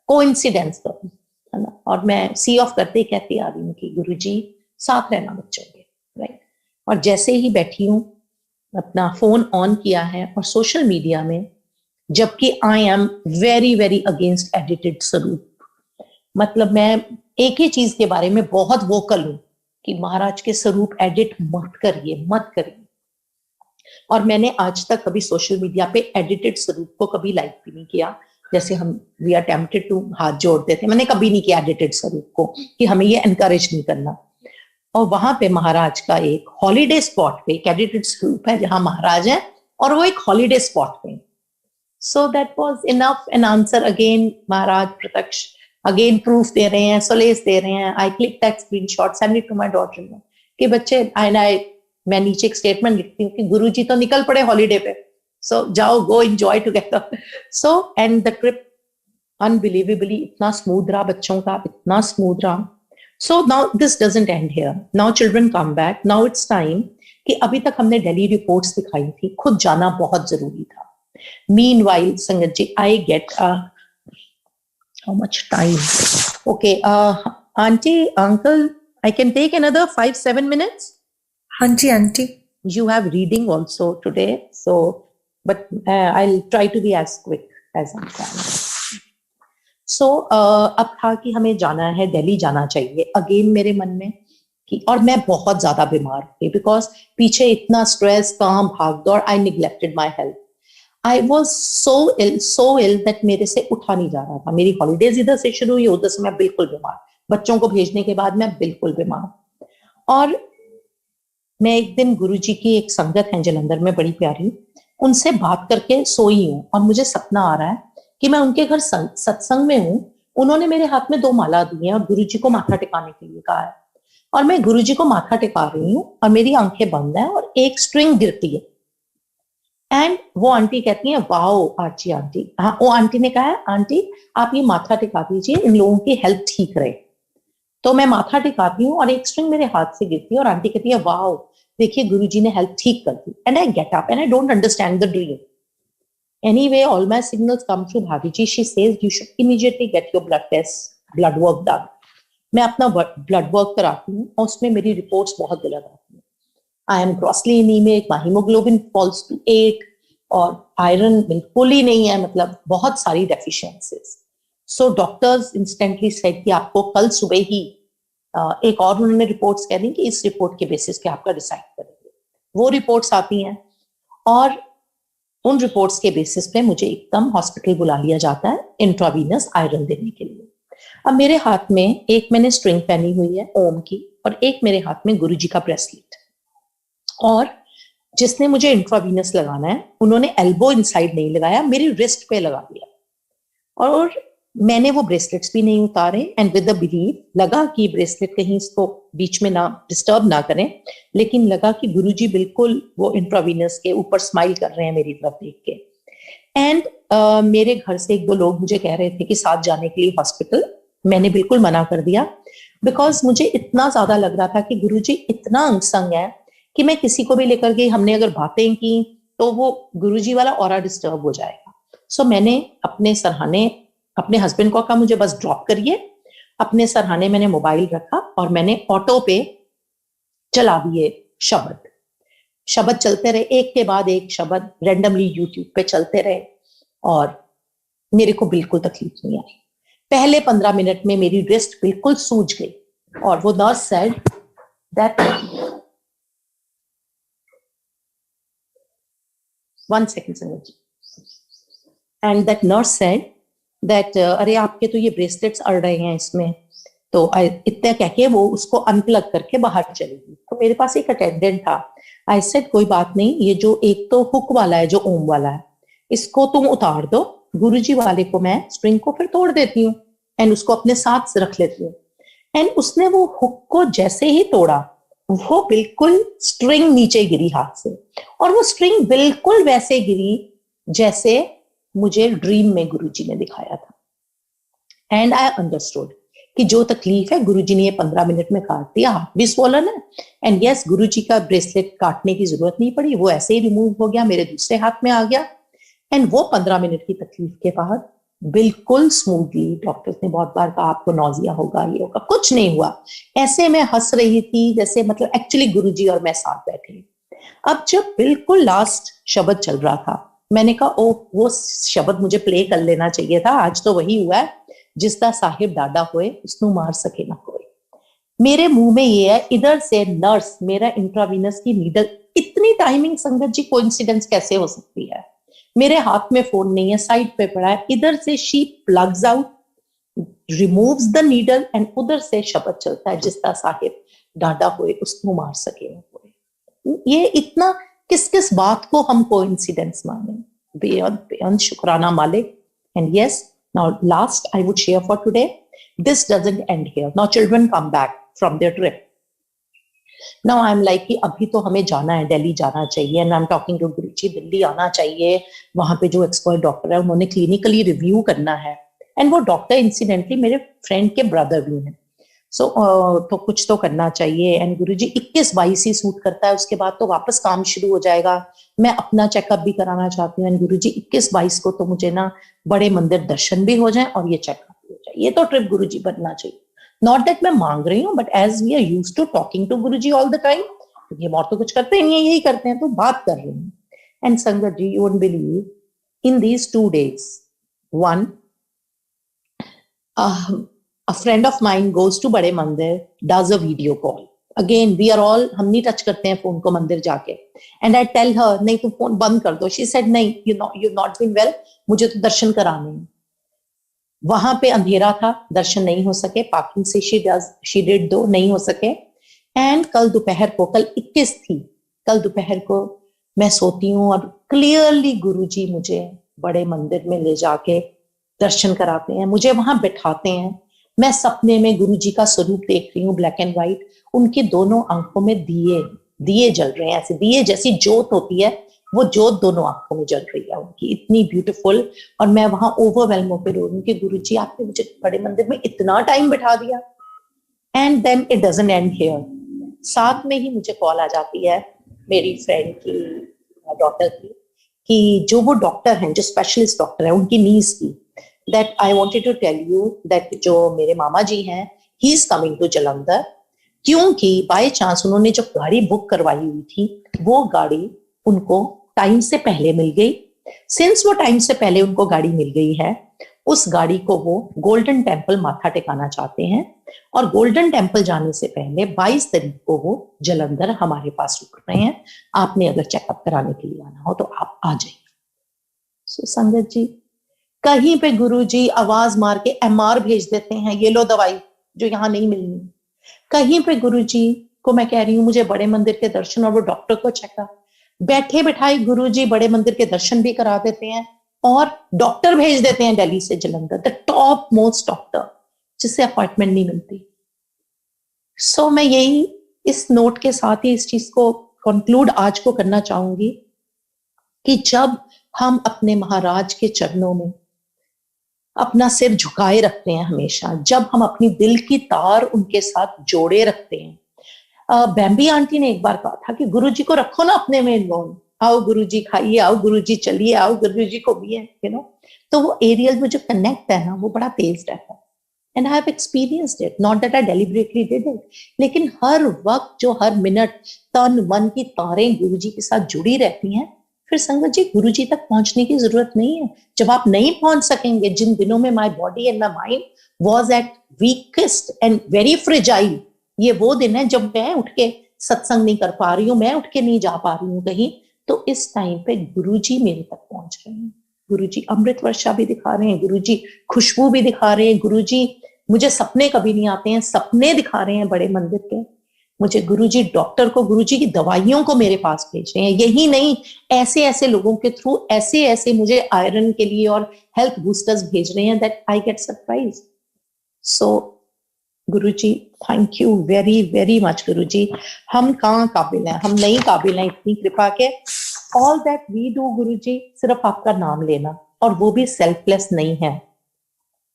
कोइंसिडेंस करूँ, है ना। और मैं सी ऑफ करते ही कहती आ रही हूँ कि गुरुजी साथ रहना बच्चों के, राइट। और जैसे ही बैठी हूँ, अपना फोन ऑन किया है और सोशल मीडिया में, जबकि आई am very very against edited स्वरूप, मतलब मैं एक ही चीज के बारे में बहुत वोकल हूं कि महाराज के स्वरूप एडिट मत करिए, मत करिए। और मैंने आज तक कभी सोशल मीडिया पे एडिटेड स्वरूप को कभी लाइक भी नहीं किया। जैसे हम वी आर टेम्पटेड टू हाथ जोड़ते थे, मैंने कभी नहीं किया एडिटेड स्वरूप को कि हमें ये एनकरेज नहीं करना। और वहां पे महाराज का एक हॉलीडे स्पॉट पे एक एडिटेड स्वरूप है जहां महाराज है और वो एक हॉलीडे स्पॉट पे। So that was enough an answer. Again Maharaj pratyaksh again proof दे रहे हैं, सोलेस दे रहे हैं। I click that screenshot, send it to my daughter कि बच्चे मैं नीचे एक स्टेटमेंट लिखती हूँ कि गुरुजी तो निकल पड़े हॉलीडे पे, सो जाओ गो enjoy together. So and the trip unbelievably इतना स्मूथ रहा, बच्चों का इतना स्मूथ रहा। So now this doesn't end here, now children come back, now it's time कि अभी तक हमने दिल्ली रिपोर्ट्स दिखाई थी, खुद जाना बहुत जरूरी था। Meanwhile sangat ji, I get how much time? Okay, auntie, uncle, I can take another 5-7 minutes. Auntie. You have reading also today, so but I'll try to be as quick as I can. So अब था कि हमें जाना है, दिल्ली जाना चाहिए। Again मेरे मन में कि, और मैं बहुत ज्यादा बीमार थी बिकॉज पीछे इतना स्ट्रेस, काम, भाग दौड़, I neglected my health. I was so ill that मेरे से उठा नहीं जा रहा था। मेरी हॉलीडेज इधर से शुरू हुई, उधर से मैं बिल्कुल बीमार, बच्चों को भेजने के बाद मैं बिल्कुल बीमार। और मैं एक दिन गुरुजी की एक संगत है जलंधर में बड़ी प्यारी, उनसे बात करके सोई हूँ और मुझे सपना आ रहा है कि मैं उनके घर सत्संग में हूँ। उन्होंने मेरे हाथ में 2 माला दी है और गुरुजी को माथा टिकाने के लिए कहा है, और मैं गुरुजी को माथा टिका रही हूँ और मेरी आंखें बंद है और एक स्ट्रिंग गिरती है। एंड वो आंटी कहती है, वाओ आर्ची आंटी। हाँ, वो आंटी ने कहा है, आंटी आप ये माथा टिका दीजिए, इन लोगों की हेल्थ ठीक रहे। तो मैं माथा टिकाती हूँ और एक स्ट्रिंग मेरे हाथ से गिरती है और आंटी कहती है, वाओ देखिए गुरुजी ने हेल्थ ठीक कर दी। And I get up and I don't understand the dream. Anyway, all my signals come through Bhavi ji. She says you should immediately get your blood work done. मैं अपना blood work कराती हूँ और उसमें मेरी रिपोर्ट्स बहुत गलत आती हैं। I am grossly anaemic, my haemoglobin falls to 8 और आयरन बिल्कुल ही नहीं है, मतलब बहुत सारी deficiencies. So doctors instantly said कि आपको कल सुबह ही एक और उन्होंने रिपोर्ट्स कह दी कि इस रिपोर्ट के बेसिस पे आपका डिसाइड करेंगे। वो रिपोर्ट्स आती हैं और उन रिपोर्ट्स के बेसिस पे मुझे एकदम हॉस्पिटल बुला लिया जाता है इंट्रावीनस आयरन देने के लिए। अब मेरे हाथ में एक मैंने स्ट्रिंग पहनी हुई है ओम की, और एक मेरे हाथ में गुरुजी का ब्रेसलेट, और जिसने मुझे इंट्रावीनस लगाना है उन्होंने एल्बो इनसाइड नहीं लगाया, मेरी रिस्ट पे लगा दिया। और मैंने वो ब्रेसलेट्स भी नहीं उतारे, एंड विद द बिलीव लगा कि ब्रेसलेट कहीं इसको बीच में ना डिस्टर्ब ना करें, लेकिन लगा कि गुरुजी बिल्कुल वो इंट्रावीनस के ऊपर स्माइल कर रहे हैं मेरी तरफ देख के। एंड मेरे घर से एक दो लोग मुझे कह रहे थे कि साथ जाने के लिए हॉस्पिटल, मैंने बिल्कुल मना कर दिया, बिकॉज मुझे इतना ज्यादा लग रहा था कि गुरुजी इतना अंगसंग है कि मैं किसी को भी लेकर गई, हमने अगर बातें की तो वो गुरुजी वाला ऑरा डिस्टर्ब हो जाएगा। सो मैंने अपने सरहाने अपने हस्बैंड को कहा मुझे बस ड्रॉप करिए, अपने सरहाने मैंने मोबाइल रखा और मैंने ऑटो पे चला दिए शब्द। शब्द चलते रहे, एक के बाद एक शब्द रैंडमली यूट्यूब पे चलते रहे, और मेरे को बिल्कुल तकलीफ नहीं आई। पहले 15 मिनट में मेरी रिस्ट बिल्कुल सूज गई, और वो nurse said that 1 second sangat ji, and that nurse said that अरे आपके तो ये ब्रेसलेट्स अड़ रहे हैं इसमें, तो इतना कह के वो उसको अनप्लग करके बाहर चली गई। तो मेरे पास एक अटेंडेंट था, आई सेड कोई बात नहीं, ये जो एक तो हुक वाला है जो ओम वाला है इसको तुम उतार दो, गुरुजी वाले को मैं स्प्रिंग को फिर तोड़ देती हूँ एंड उसको अपने साथ रख लेती हूँ। एंड उसने वो हुक को जैसे ही तोड़ा, वो बिल्कुल स्ट्रिंग नीचे गिरी हाथ से, और वो स्ट्रिंग बिल्कुल वैसे गिरी जैसे मुझे ड्रीम में गुरुजी ने दिखाया था। एंड आई अंडरस्टूड कि जो तकलीफ है गुरुजी ने ये 15 मिनट में काट दिया, हाथ भी स्वॉलन है, एंड यस गुरुजी का ब्रेसलेट काटने की जरूरत नहीं पड़ी, वो ऐसे ही रिमूव हो गया, मेरे दूसरे हाथ में आ गया। एंड वो 15 मिनट की तकलीफ के बाद बिल्कुल स्मूथली, डॉक्टर्स ने बहुत बार कहा आपको नौजिया होगा, ये होगा, कुछ नहीं हुआ। ऐसे मैं हंस रही थी जैसे मतलब एक्चुअली गुरुजी और मैं साथ बैठे। अब जब बिल्कुल लास्ट शब्द चल रहा था, मैंने कहा ओ वो शब्द मुझे प्ले कर लेना चाहिए था, आज तो वही हुआ है जिसका साहिब डाडा होए उसनु मार सके ना कोई। मेरे मुंह में ये है, इधर से नर्स मेरा इंट्रावीनस की नीडल, इतनी टाइमिंग संगत जी कोइंसिडेंस कैसे हो सकती है? मेरे हाथ में फोन नहीं है, साइड पे पड़ा है, इधर से she plugs out, removes the needle, and उधर से शब्द चलता है जिसका साहिब डाडा होए उसको मार सके ना कोई। ये इतना किस किस बात को हम कोइंसिडेंस माने? बेहद बेहद शुक्राना मालिक। And yes, now last I would share for today, this doesn't end here. Now children come back from their trip. Now I'm like कि अभी तो हमें जाना है, दिल्ली जाना चाहिए, and I'm talking to गुरुजी, दिल्ली आना चाहिए, वहां पे जो एक्सपर्ट डॉक्टर है उन्होंने क्लिनिकली रिव्यू करना है, एंड वो डॉक्टर इंसिडेंटली मेरे फ्रेंड के ब्रदर भी हैं। तो कुछ तो करना चाहिए। एंड गुरुजी 21-22 ही सूट करता है, उसके बाद तो वापस काम शुरू हो जाएगा, मैं अपना चेकअप भी कराना चाहती हूँ। एंड गुरुजी 21-22 को तो मुझे ना बड़े मंदिर दर्शन भी हो जाए और ये चेकअप भी हो जाए। ये तो ट्रिप गुरुजी बनना चाहिए। नॉट दैट मैं मांग रही हूँ, but as we are used to talking to Guruji all the time, ये और तो कुछ करते नहीं है, यही करते हैं, तो बात कर रही हूँ। And sangat ji, you won't believe, in these 2 days, one a friend of mine goes to बड़े मंदिर, does a video call. Again, we are all, हम नहीं टच करते हैं फोन को मंदिर जाके। And I tell her, नहीं तुम फोन बंद कर दो। She said, नहीं, you've not been well, मुझे तो दर्शन कराने हैं। वहां पे अंधेरा था, दर्शन नहीं हो सके, पार्किंग से she did दो, नहीं हो सके। एंड कल दोपहर को, कल 21 थी, कल दोपहर को मैं सोती हूँ और क्लियरली गुरुजी मुझे बड़े मंदिर में ले जाके दर्शन कराते हैं, मुझे वहां बिठाते हैं। मैं सपने में गुरुजी का स्वरूप देख रही हूँ, ब्लैक एंड व्हाइट, उनकी दोनों आंखों में दिए जल रहे हैं, ऐसे दिए जैसी जोत होती है, वो जोत दोनों आंखों में जल रही है उनकी, इतनी ब्यूटीफुल। और मैं वहां ओवरवेलम होकर रो रही हूँ कि गुरुजी आपने मुझे बड़े मंदिर में इतना टाइम बिठा दिया। And then it doesn't end here. साथ में ही मुझे कॉल आ जाती है मेरी फ्रेंड की डॉटर की, कि जो वो डॉक्टर हैं, जो स्पेशलिस्ट डॉक्टर है उनकी नीज की, that I wanted to tell you that जो मेरे मामा जी हैं, he is coming to Jalandhar, क्योंकि बाय चांस उन्होंने जो गाड़ी बुक करवाई हुई थी वो गाड़ी उनको टाइम से पहले मिल गई। सिंस वो टाइम से पहले उनको गाड़ी मिल गई है, उस गाड़ी को वो गोल्डन टेम्पल माथा टेकाना चाहते हैं, और गोल्डन टेम्पल जाने से पहले 22 तारीख को वो जलंधर हमारे पास रुक रहे हैं। आपने अगर चेकअप कराने के लिए आना हो तो आप आ जाइए। सो संगत जी, कहीं पे गुरुजी आवाज मार के MR भेज देते हैं, ये लो दवाई जो यहाँ नहीं मिलनी। कहीं पे गुरुजी को मैं कह रही हूँ मुझे बड़े मंदिर के दर्शन, और वो डॉक्टर को चेकअप, बैठे बैठाए गुरुजी बड़े मंदिर के दर्शन भी करा देते हैं और डॉक्टर भेज देते हैं दिल्ली से Jalandhar, the top most doctor, जिससे अपॉइंटमेंट नहीं मिलती। सो मैं यही इस नोट के साथ ही इस चीज को कंक्लूड आज को करना चाहूंगी कि जब हम अपने महाराज के चरणों में अपना सिर झुकाए रखते हैं हमेशा, जब हम अपनी दिल की तार उनके साथ जोड़े रखते हैं। बैम्बी आंटी ने एक बार कहा था कि गुरुजी को रखो ना अपने में इन्वॉल्व, आओ गुरुजी खाइए, आओ गुरुजी चलिए, आओ गुरुजी को भी है, तो वो एरियल में जो कनेक्ट है ना वो बड़ा तेज रहता है। And I have experienced it, not that I deliberately did it, लेकिन हर वक्त जो हर मिनट तन मन की तारें गुरुजी के साथ जुड़ी रहती हैं, फिर संगत जी गुरुजी तक पहुंचने की जरूरत नहीं है। जब आप नहीं पहुंच सकेंगे, जिन दिनों में my body and my mind was at weakest and very fragile, ये वो दिन है जब मैं उठ के सत्संग नहीं कर पा रही हूँ, मैं उठ के नहीं जा पा रही हूँ कहीं, तो इस टाइम पे गुरुजी मेरे तक पहुंच रहे हैं। गुरुजी अमृत वर्षा भी दिखा रहे हैं, गुरुजी खुशबू भी दिखा रहे हैं, गुरुजी मुझे सपने कभी नहीं आते हैं, सपने दिखा रहे हैं बड़े मंदिर के, मुझे गुरुजी डॉक्टर को, गुरुजी की दवाइयों को मेरे पास भेज रहे हैं। यही नहीं, ऐसे ऐसे लोगों के थ्रू ऐसे ऐसे मुझे आयरन के लिए और हेल्थ बूस्टर्स भेज रहे हैं that I get surprise. So Guruji thank you very very much Guruji. हम कहाँ काबिल हैं, हम नहीं काबिल हैं इतनी कृपा के। ऑल दैट वी डू गुरुजी सिर्फ आपका नाम लेना, और वो भी सेल्फलेस नहीं है।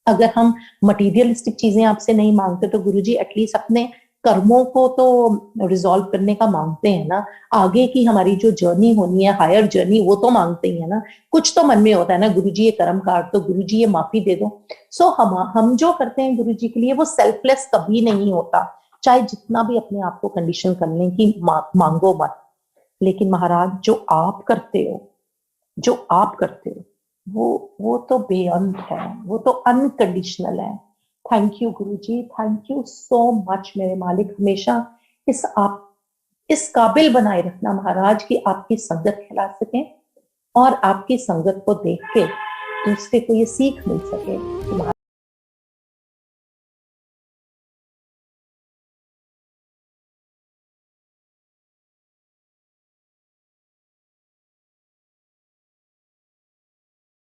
अगर हम मटीरियलिस्टिक चीजें आपसे नहीं मांगते तो गुरुजी एटलीस्ट अपने कर्मों को तो रिजॉल्व करने का मांगते हैं ना, आगे की हमारी जो जर्नी होनी है, हायर जर्नी, वो तो मांगते ही है ना। कुछ तो मन में होता है ना, गुरुजी ये कर्म काट दो, गुरुजी ये माफी दे दो। सो हम जो करते हैं गुरुजी के लिए वो सेल्फलेस कभी नहीं होता, चाहे जितना भी अपने आप को कंडीशन करने की मांगो मत। लेकिन महाराज जो आप करते हो, जो आप करते हो, वो तो बेअंत है, वो तो अनकंडीशनल है। Thank you Guruji, thank you so much मेरे मालिक। हमेशा इस काबिल बनाए रखना महाराज की आपकी संगत खिला सके, और आपकी संगत को देख के दूसरे को ये सीख मिल सके कि महाराज